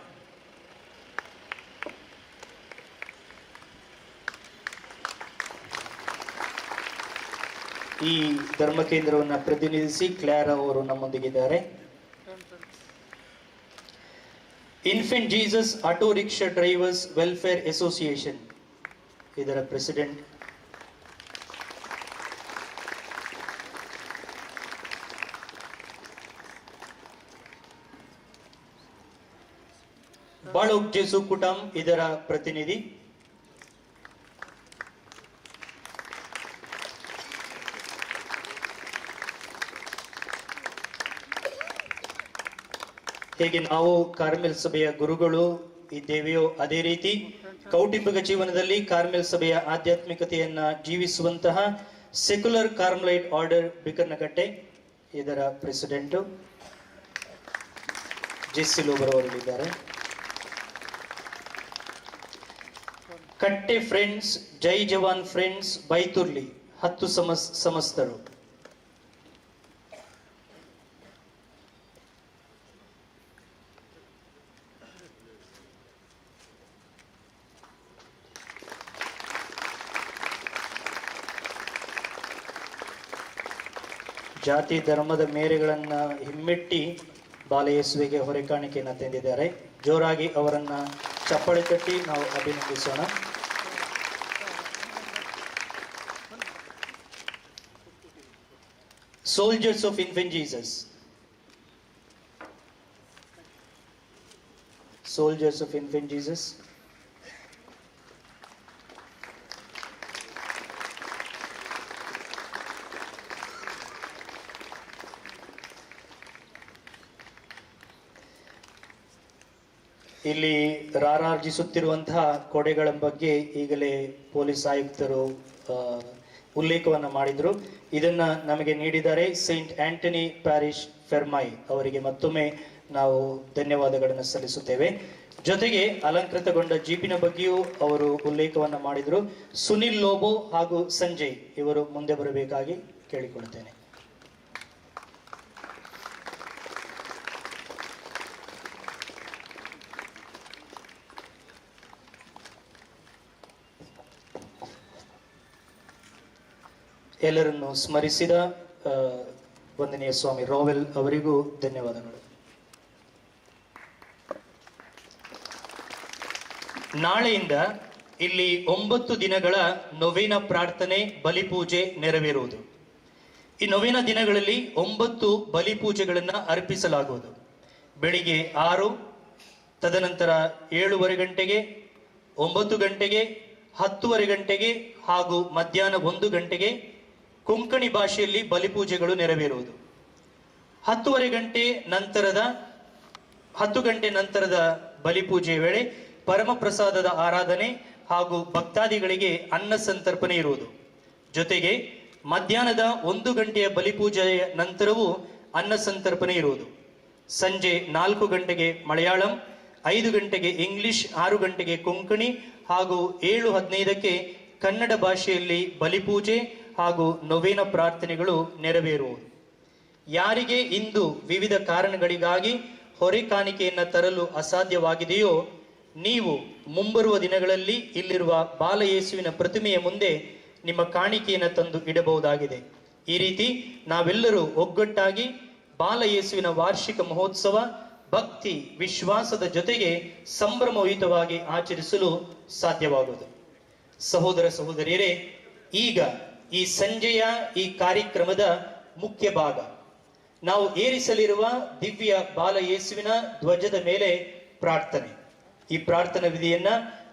ಈ ಧರ್ಮ ಕೇಂದ್ರವನ್ನು ಪ್ರತಿನಿಧಿಸಿ ಕ್ಲಾರಾ ಅವರು ನಮ್ಮೊಂದಿಗಿದ್ದಾರೆ. Infant Jesus auto rickshaw drivers welfare association, ಇದರ ಪ್ರೆಸಿಡೆಂಟ್. ಬಾಳುಕ್ ಜೇಸು ಕುಟುಂಬ, ಇದರ ಪ್ರತಿನಿಧಿ. ಹೇಗೆ ನಾವು ಕಾರ್ಮೆಲ್ ಸಭೆಯ ಗುರುಗಳು ಇದ್ದೇವೆಯೋ ಅದೇ ರೀತಿ ಕೌಟುಂಬಿಕ ಜೀವನದಲ್ಲಿ ಕಾರ್ಮೆಲ್ ಸಭೆಯ ಆಧ್ಯಾತ್ಮಿಕತೆಯನ್ನ ಜೀವಿಸುವಂತಹ ಸೆಕ್ಯುಲರ್ ಕಾರ್ಮಲೈಟ್ ಆರ್ಡರ್ ಬಿಕರ್ನಕಟ್ಟೆ ಇದರ ಪ್ರೆಸಿಡೆಂಟು ಜೆಸ್ಸಿಲೋಬರವರಲ್ಲಿದ್ದಾರೆ. ಕಟ್ಟೆ ಫ್ರೆಂಡ್ಸ್, ಜೈ ಜವಾನ್ ಫ್ರೆಂಡ್ಸ್, ಬೈತುರ್ಲಿ 10 ಸಮಸ್ತರು. ಜಾತಿ ಧರ್ಮದ ಮೇರೆಗಳನ್ನ ಹಿಮ್ಮೆಟ್ಟಿ ಬಾಲಯೇಸುವಿಗೆ ಹೊರೆಕಾಣಿಕೆಯನ್ನು ತಂದಿದ್ದಾರೆ. ಜೋರಾಗಿ ಅವರನ್ನ ಚಪ್ಪಾಳೆ ತಟ್ಟಿ ನಾವು ಅಭಿನಂದಿಸೋಣ. Soldiers of Infant Jesus. Soldiers of Infant Jesus. ಇಲ್ಲಿ ರಾರಾರ್ಜಿಸುತ್ತಿರುವಂತಹ ಕೊಡೆಗಳ ಬಗ್ಗೆ ಈಗಲೇ ಪೊಲೀಸ್ ಆಯುಕ್ತರು ಉಲ್ಲೇಖವನ್ನು ಮಾಡಿದ್ರು. ಇದನ್ನ ನಮಗೆ ನೀಡಿದ್ದಾರೆ ಸೈಂಟ್ ಆಂಟನಿ ಪ್ಯಾರಿಶ್ ಫೆರ್ಮೈ ಅವರಿಗೆ ಮತ್ತೊಮ್ಮೆ ನಾವು ಧನ್ಯವಾದಗಳನ್ನು ಸಲ್ಲಿಸುತ್ತೇವೆ. ಜೊತೆಗೆ ಅಲಂಕೃತಗೊಂಡ ಜೀಪಿನ ಬಗ್ಗೆಯೂ ಅವರು ಉಲ್ಲೇಖವನ್ನು ಮಾಡಿದ್ರು. ಸುನಿಲ್ ಲೋಬೋ ಹಾಗೂ ಸಂಜಯ್ ಇವರು ಮುಂದೆ ಬರಬೇಕಾಗಿ ಕೇಳಿಕೊಳ್ಳುತ್ತೇನೆ. ಎಲ್ಲರನ್ನು ಸ್ಮರಿಸಿದ ವಂದನೀಯ ಸ್ವಾಮಿ ರೋವೆಲ್ ಅವರಿಗೂ ಧನ್ಯವಾದಗಳು. ನಾಳೆಯಿಂದ ಇಲ್ಲಿ 9 ದಿನಗಳ ನೊವೇನ ಪ್ರಾರ್ಥನೆ ಬಲಿಪೂಜೆ ನೆರವೇರುವುದು. ಈ ನೊವೇನ ದಿನಗಳಲ್ಲಿ 9 ಬಲಿಪೂಜೆಗಳನ್ನು ಅರ್ಪಿಸಲಾಗುವುದು. ಬೆಳಿಗ್ಗೆ 6, ತದನಂತರ 7:15 ಗಂಟೆಗೆ, 9 ಗಂಟೆಗೆ, 10:30 ಗಂಟೆಗೆ ಹಾಗೂ ಮಧ್ಯಾಹ್ನ 1 ಗಂಟೆಗೆ ಕೊಂಕಣಿ ಭಾಷೆಯಲ್ಲಿ ಬಲಿಪೂಜೆಗಳು ನೆರವೇರುವುದು. 10:30 ಗಂಟೆ ನಂತರದ ಬಲಿಪೂಜೆಯ ವೇಳೆ ಪರಮಪ್ರಸಾದದ ಆರಾಧನೆ ಹಾಗೂ ಭಕ್ತಾದಿಗಳಿಗೆ ಅನ್ನ ಸಂತರ್ಪಣೆ ಇರುವುದು. ಜೊತೆಗೆ ಮಧ್ಯಾಹ್ನದ 1 ಗಂಟೆಯ ಬಲಿಪೂಜೆಯ ನಂತರವೂ ಅನ್ನ ಸಂತರ್ಪಣೆ ಇರುವುದು. ಸಂಜೆ 4 ಗಂಟೆಗೆ ಮಲಯಾಳಂ, 5 ಗಂಟೆಗೆ ಇಂಗ್ಲಿಷ್, 6 ಗಂಟೆಗೆ ಕೊಂಕಣಿ ಹಾಗೂ 7:15ಕ್ಕೆ ಕನ್ನಡ ಭಾಷೆಯಲ್ಲಿ ಬಲಿಪೂಜೆ ಹಾಗೂ ನೊವೇನ ಪ್ರಾರ್ಥನೆಗಳು ನೆರವೇರುವುದು. ಯಾರಿಗೆ ಇಂದು ವಿವಿಧ ಕಾರಣಗಳಿಗಾಗಿ ಹೊರೆ ಕಾಣಿಕೆಯನ್ನು ತರಲು ಅಸಾಧ್ಯವಾಗಿದೆಯೋ ನೀವು ಮುಂಬರುವ ದಿನಗಳಲ್ಲಿ ಇಲ್ಲಿರುವ ಬಾಲಯೇಸುವಿನ ಪ್ರತಿಮೆಯ ಮುಂದೆ ನಿಮ್ಮ ಕಾಣಿಕೆಯನ್ನು ತಂದು ಇಡಬಹುದಾಗಿದೆ. ಈ ರೀತಿ ನಾವೆಲ್ಲರೂ ಒಗ್ಗಟ್ಟಾಗಿ ಬಾಲಯೇಸುವಿನ ವಾರ್ಷಿಕ ಮಹೋತ್ಸವ ಭಕ್ತಿ ವಿಶ್ವಾಸದ ಜೊತೆಗೆ ಸಂಭ್ರಮಯುತವಾಗಿ ಆಚರಿಸಲು ಸಾಧ್ಯವಾಗುವುದು. ಸಹೋದರ ಸಹೋದರಿಯರೇ, ಈಗ ಈ ಸಂಜೆಯ ಈ ಕಾರ್ಯಕ್ರಮದ ಮುಖ್ಯ ಭಾಗ, ನಾವು ಏರಿಸಲಿರುವ ದಿವ್ಯ ಬಾಲಯೇಸುವಿನ ಧ್ವಜದ ಮೇಲೆ ಪ್ರಾರ್ಥನೆ. ಈ ಪ್ರಾರ್ಥನಾ ವಿಧಿಯನ್ನ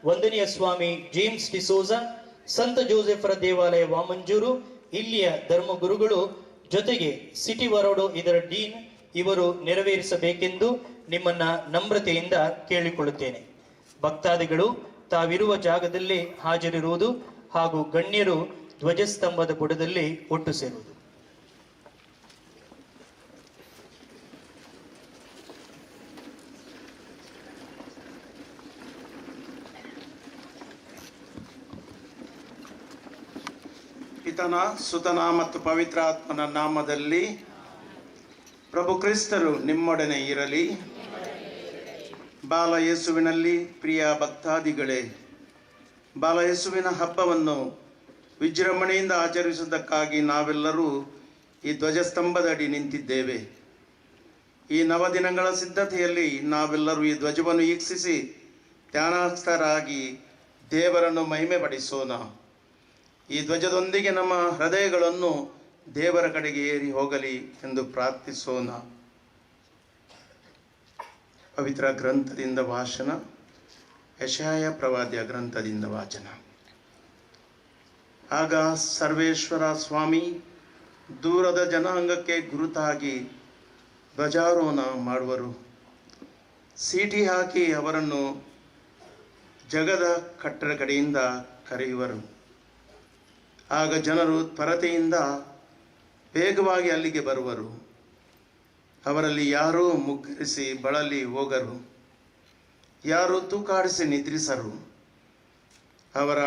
ವಂದನೀಯ ಸ್ವಾಮಿ ಜೇಮ್ಸ್ ಡಿಸೋಜಾ, ಸಂತ ಜೋಸೆಫರ ದೇವಾಲಯ ವಾಮಂಜೂರು, ಇಲ್ಲಿಯ ಧರ್ಮಗುರುಗಳು, ಜೊತೆಗೆ ಸಿಟಿ ವರೋಡು ಇದರ ಡೀನ್ ಇವರು ನೆರವೇರಿಸಬೇಕೆಂದು ನಿಮ್ಮನ್ನ ನಮ್ರತೆಯಿಂದ ಕೇಳಿಕೊಳ್ಳುತ್ತೇನೆ. ಭಕ್ತಾದಿಗಳು ತಾವಿರುವ ಜಾಗದಲ್ಲೇ ಹಾಜರಿರುವುದು ಹಾಗೂ ಗಣ್ಯರು ಧ್ವಜಸ್ತಂಭದ ಬುಡದಲ್ಲಿ ಒಟ್ಟು ಸೇರುವುದು. ಪಿತನ, ಸುತನ ಮತ್ತು ಪವಿತ್ರಾತ್ಮನ ನಾಮದಲ್ಲಿ ಪ್ರಭು ಕ್ರಿಸ್ತರು ನಿಮ್ಮೊಡನೆ ಇರಲಿ. ಬಾಲಯೇಸುವಿನಲ್ಲಿ ಪ್ರಿಯ ಭಕ್ತಾದಿಗಳೇ, ಬಾಲಯೇಸುವಿನ ಹಬ್ಬವನ್ನು ವಿಜೃಂಭಣೆಯಿಂದ ಆಚರಿಸುವುದಕ್ಕಾಗಿ ನಾವೆಲ್ಲರೂ ಈ ಧ್ವಜಸ್ತಂಭದಡಿ ನಿಂತಿದ್ದೇವೆ. ಈ ನವದಿನಗಳ ಸಿದ್ಧತೆಯಲ್ಲಿ ನಾವೆಲ್ಲರೂ ಈ ಧ್ವಜವನ್ನು ವೀಕ್ಷಿಸಿ ಧ್ಯಾನಸ್ಥರಾಗಿ ದೇವರನ್ನು ಮಹಿಮೆ ಪಡಿಸೋಣ. ಈ ಧ್ವಜದೊಂದಿಗೆ ನಮ್ಮ ಹೃದಯಗಳನ್ನು ದೇವರ ಕಡೆಗೆ ಏರಿ ಹೋಗಲಿ ಎಂದು ಪ್ರಾರ್ಥಿಸೋಣ. ಪವಿತ್ರ ಗ್ರಂಥದಿಂದ ವಾಚನ. ಯೆಶಾಯ ಪ್ರವಾದಿಯ ಗ್ರಂಥದಿಂದ ವಾಚನ. ಆಗ ಸರ್ವೇಶ್ವರ ಸ್ವಾಮಿ ದೂರದ ಜನಾಂಗಕ್ಕೆ ಗುರುತಾಗಿ ಧ್ವಜಾರೋಹಣ ಮಾಡುವರು. ಸೀಟಿ ಹಾಕಿ ಅವರನ್ನು ಜಗದ ಕಟ್ಟಡ ಕಡೆಯಿಂದ ಕರೆಯುವರು. ಆಗ ಜನರು ತ್ವರತೆಯಿಂದ ವೇಗವಾಗಿ ಅಲ್ಲಿಗೆ ಬರುವರು. ಅವರಲ್ಲಿ ಯಾರೂ ಮುಗ್ಗರಿಸಿ ಬಳಲಿ ಹೋಗರು, ಯಾರೂ ತೂಕಾಡಿಸಿ ನಿದ್ರಿಸರು. ಅವರ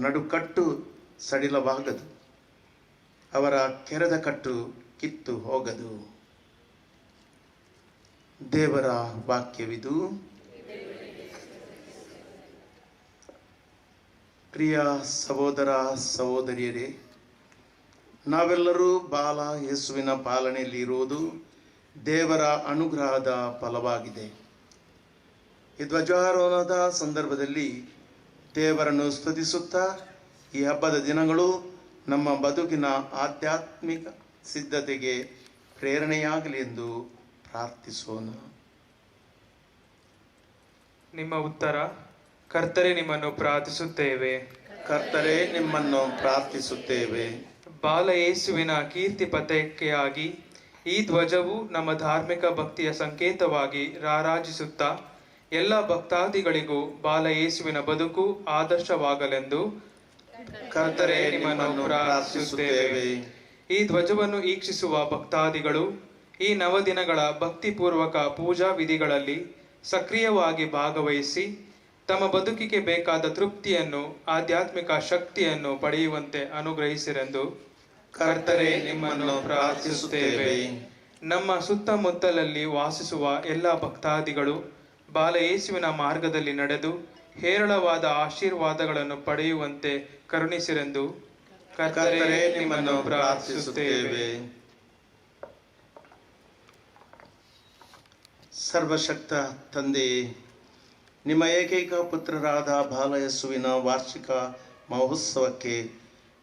ನಡುಕಟ್ಟು ಸಡಿಲವಾಗದು, ಅವರ ಕೆರೆದ ಕಟ್ಟು ಕಿತ್ತು ಹೋಗದು. ದೇವರ ವಾಕ್ಯವಿದು. ಪ್ರಿಯ ಸಹೋದರ ಸಹೋದರಿಯರೇ, ನಾವೆಲ್ಲರೂ ಬಾಲ ಯೇಸುವಿನ ಪಾಲನೆಯಲ್ಲಿ ಇರುವುದು ದೇವರ ಅನುಗ್ರಹದ ಫಲವಾಗಿದೆ. ಈ ಧ್ವಜಾರೋಹಣದ ಸಂದರ್ಭದಲ್ಲಿ ದೇವರನ್ನು ಸ್ತುತಿಸುತ್ತಾ ಈ ಹಬ್ಬದ ದಿನಗಳು ನಮ್ಮ ಬದುಕಿನ ಆಧ್ಯಾತ್ಮಿಕ ಸಿದ್ಧತೆಗೆ ಪ್ರೇರಣೆಯಾಗಲಿ ಎಂದು ಪ್ರಾರ್ಥಿಸೋಣ. ನಿಮ್ಮ ಉತ್ತರ: ಕರ್ತರೇ, ನಿಮ್ಮನ್ನು ಪ್ರಾರ್ಥಿಸುತ್ತೇವೆ. ಕರ್ತರೇ, ನಿಮ್ಮನ್ನು ಪ್ರಾರ್ಥಿಸುತ್ತೇವೆ. ಬಾಲ ಯೇಸುವಿನ ಕೀರ್ತಿ ಪತಾಕೆಯಾಗಿ ಈ ಧ್ವಜವು ನಮ್ಮ ಧಾರ್ಮಿಕ ಭಕ್ತಿಯ ಸಂಕೇತವಾಗಿ ರಾರಾಜಿಸುತ್ತಾ ಎಲ್ಲ ಭಕ್ತಾದಿಗಳಿಗೂ ಬಾಲ ಯೇಸುವಿನ ಬದುಕು ಆದರ್ಶವಾಗಲೆಂದು ಕರ್ತರೇ, ನಿಮ್ಮನ್ನು ಪ್ರಾರ್ಥಿಸುತ್ತೇವೆ. ಈ ಧ್ವಜವನ್ನು ವೀಕ್ಷಿಸುವ ಭಕ್ತಾದಿಗಳು ಈ ನವದಿನಗಳ ಭಕ್ತಿಪೂರ್ವಕ ಪೂಜಾ ವಿಧಿಗಳಲ್ಲಿ ಸಕ್ರಿಯವಾಗಿ ಭಾಗವಹಿಸಿ ತಮ್ಮ ಬದುಕಿಗೆ ಬೇಕಾದ ತೃಪ್ತಿಯನ್ನು, ಆಧ್ಯಾತ್ಮಿಕ ಶಕ್ತಿಯನ್ನು ಪಡೆಯುವಂತೆ ಅನುಗ್ರಹಿಸಿರೆಂದು ಕರ್ತರೇ, ನಿಮ್ಮನ್ನು ಪ್ರಾರ್ಥಿಸುತ್ತೇವೆ. ನಮ್ಮ ಸುತ್ತಮುತ್ತಲಲ್ಲಿ ವಾಸಿಸುವ ಎಲ್ಲ ಭಕ್ತಾದಿಗಳು ಬಾಲ ಯೇಸುವಿನ ಮಾರ್ಗದಲ್ಲಿ ನಡೆದು ಹೇರಳವಾದ ಆಶೀರ್ವಾದಗಳನ್ನು ಪಡೆಯುವಂತೆ ಕರುಣಿಸಿರೆಂದು ಕರ್ತರೇ, ನಿಮ್ಮನ್ನು ಪ್ರಾರ್ಥಿಸುತ್ತೇವೆ. ಸರ್ವಶಕ್ತ ತಂದೆಯೇ, ನಿಮ್ಮ ಏಕೈಕ ಪುತ್ರರಾದ ಬಾಲಯೇಸುವಿನ ವಾರ್ಷಿಕ ಮಹೋತ್ಸವಕ್ಕೆ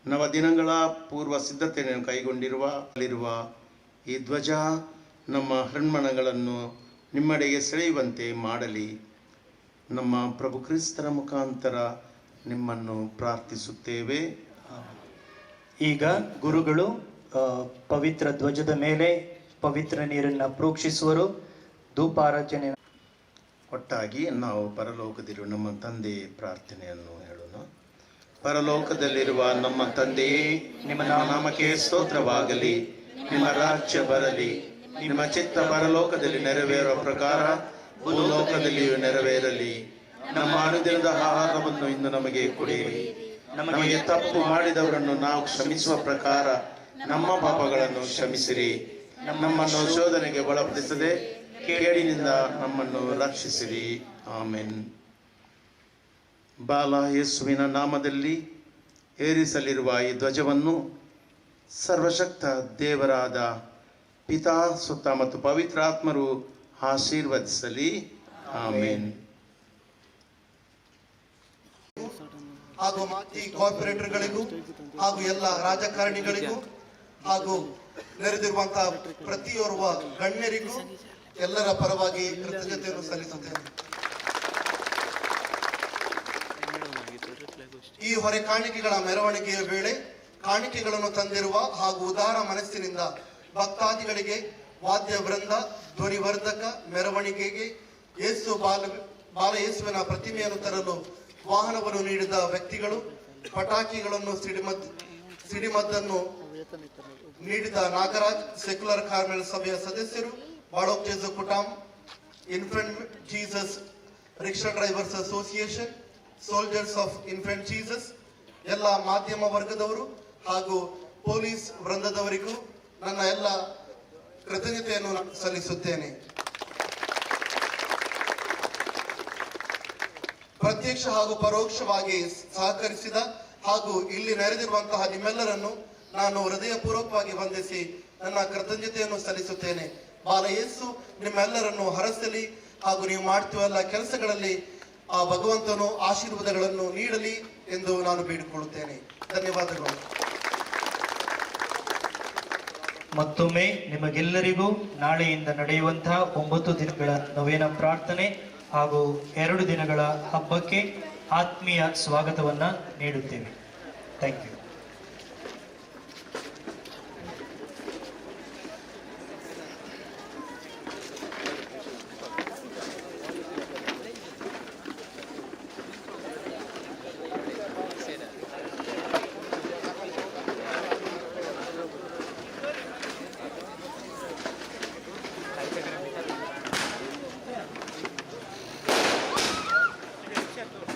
ನವದಿನಗಳ ಪೂರ್ವ ಸಿದ್ಧತೆಯನ್ನು ಕೈಗೊಂಡಿರುವ ಈ ಧ್ವಜ ನಮ್ಮ ಹೃನ್ಮನಗಳನ್ನು ನಿಮ್ಮೆಡೆಗೆ ಸೆಳೆಯುವಂತೆ ಮಾಡಲಿ. ನಮ್ಮ ಪ್ರಭು ಕ್ರಿಸ್ತರ ಮುಖಾಂತರ ನಿಮ್ಮನ್ನು ಪ್ರಾರ್ಥಿಸುತ್ತೇವೆ. ಈಗ ಗುರುಗಳು ಪವಿತ್ರ ಧ್ವಜದ ಮೇಲೆ ಪವಿತ್ರ ನೀರನ್ನು ಪ್ರೋಕ್ಷಿಸುವರು. ಧೂಪಾರಾಧನೆ. ಒಟ್ಟಾಗಿ ನಾವು ಪರಲೋಕದಲ್ಲಿರುವ ನಮ್ಮ ತಂದೆಯ ಪ್ರಾರ್ಥನೆಯನ್ನು ಹೇಳೋಣ. ಪರಲೋಕದಲ್ಲಿರುವ ನಮ್ಮ ತಂದೆಯೇ, ನಿಮ್ಮ ನಾಮಕ್ಕೆ ಸ್ತೋತ್ರವಾಗಲಿ. ನಿಮ್ಮ ರಾಜ್ಯ ಬರಲಿ. ನಿಮ್ಮ ಚಿತ್ತ ಪರಲೋಕದಲ್ಲಿ ನೆರವೇರುವ ಪ್ರಕಾರ ಭೂಲೋಕದಲ್ಲಿಯೂ ನೆರವೇರಲಿ. ನಮ್ಮ ಅನುದಿನದ ಆಹಾರವನ್ನು ಇಂದು ನಮಗೆ ಕೊಡಿರಿ. ನಮಗೆ ತಪ್ಪು ಮಾಡಿದವರನ್ನು ನಾವು ಕ್ಷಮಿಸುವ ಪ್ರಕಾರ ನಮ್ಮ ಪಾಪಗಳನ್ನು ಕ್ಷಮಿಸಿರಿ. ನಮ್ಮನ್ನು ಶೋಧನೆಗೆ ಒಳಪಡಿಸದೆ ಕೇಡಿನಿಂದ ನಮ್ಮನ್ನು ರಕ್ಷಿಸಿರಿ. ಆಮೆನ್. ಬಾಲ ಯೇಸುವಿನ ನಾಮದಲ್ಲಿ ಏರಿಸಲಿರುವ ಈ ಧ್ವಜವನ್ನು ಸರ್ವಶಕ್ತ ದೇವರಾದ ಪಿತಾ, ಸುತ್ತ ಮತ್ತು ಪವಿತ್ರಾತ್ಮರು ಆಶೀರ್ವದಿಸಲಿ. ಆಮೆನ್. ಹಾಗೂ ಈ ಕಾರ್ಪೊರೇಟರ್ಗಳಿಗೂ ಹಾಗೂ ಎಲ್ಲ ರಾಜಕಾರಣಿಗಳಿಗೂ ಹಾಗೂ ನೆರೆದಿರುವಂತಹ ಪ್ರತಿಯೋರ್ವ ಗಣ್ಯರಿಗೂ ಎಲ್ಲರ ಪರವಾಗಿ ಕೃತಜ್ಞತೆಯನ್ನು ಸಲ್ಲಿಸುತ್ತೇನೆ. ಈ ಹೊರೆ ಕಾಣಿಕೆಗಳ ಮೆರವಣಿಗೆಯ ವೇಳೆ ಕಾಣಿಕೆಗಳನ್ನು ತಂದಿರುವ ಹಾಗೂ ಉದಾರ ಮನಸ್ಸಿನಿಂದ ಭಕ್ತಾದಿಗಳಿಗೆ ವಾದ್ಯ ವೃಂದ, ಧ್ವನಿವರ್ಧಕ, ಮೆರವಣಿಗೆಗೆ ಬಾಲ ಯೇಸುವಿನ ಪ್ರತಿಮೆಯನ್ನು ತರಲು ವಾಹನವನ್ನು ನೀಡಿದ ವ್ಯಕ್ತಿಗಳು, ಪಟಾಕಿಗಳನ್ನು ಸಿಡಿಮದ್ದನ್ನು ನೀಡಿದ ನಾಗರಾಜ್, ಸೆಕ್ಯುಲರ್ ಕಾರ್ಮೆಲ್ ಸಭೆಯ ಸದಸ್ಯರು, Balok Jezu Kutam, infant Jesus rickshaw drivers association, soldiers of infant Jesus, ಎಲ್ಲ ಮಾಧ್ಯಮ ವರ್ಗದವರು ಹಾಗೂ ಪೊಲೀಸ್ ವೃಂದದವರಿಗೂ ನನ್ನ ಎಲ್ಲ ಕೃತಜ್ಞತೆಯನ್ನು ಸಲ್ಲಿಸುತ್ತೇನೆ. ಪ್ರತ್ಯಕ್ಷ ಹಾಗೂ ಪರೋಕ್ಷವಾಗಿ ಸಹಕರಿಸಿದ ಹಾಗೂ ಇಲ್ಲಿ ನೆರೆದಿರುವಂತಹ ನಿಮ್ಮೆಲ್ಲರನ್ನು ನಾನು ಹೃದಯಪೂರ್ವಕವಾಗಿ ವಂದಿಸಿ ನನ್ನ ಕೃತಜ್ಞತೆಯನ್ನು ಸಲ್ಲಿಸುತ್ತೇನೆ. ಬಾಲ ಯೇಸು ನಿಮ್ಮೆಲ್ಲರನ್ನು ಹರಸಲಿ ಹಾಗೂ ನೀವು ಮಾಡ್ತೀವಲ್ಲ ಕೆಲಸಗಳಲ್ಲಿ ಆ ಭಗವಂತನು ಆಶೀರ್ವಾದಗಳನ್ನು ನೀಡಲಿ ಎಂದು ನಾನು ಬೇಡಿಕೊಳ್ಳುತ್ತೇನೆ. ಧನ್ಯವಾದಗಳು. ಮತ್ತೊಮ್ಮೆ ನಿಮಗೆಲ್ಲರಿಗೂ ನಾಳೆಯಿಂದ ನಡೆಯುವಂತಹ 9 ದಿನಗಳ ನವೇನ ಪ್ರಾರ್ಥನೆ ಹಾಗೂ 2 ದಿನಗಳ ಹಬ್ಬಕ್ಕೆ ಆತ್ಮೀಯ ಸ್ವಾಗತವನ್ನು ನೀಡುತ್ತೇವೆ. Thank you.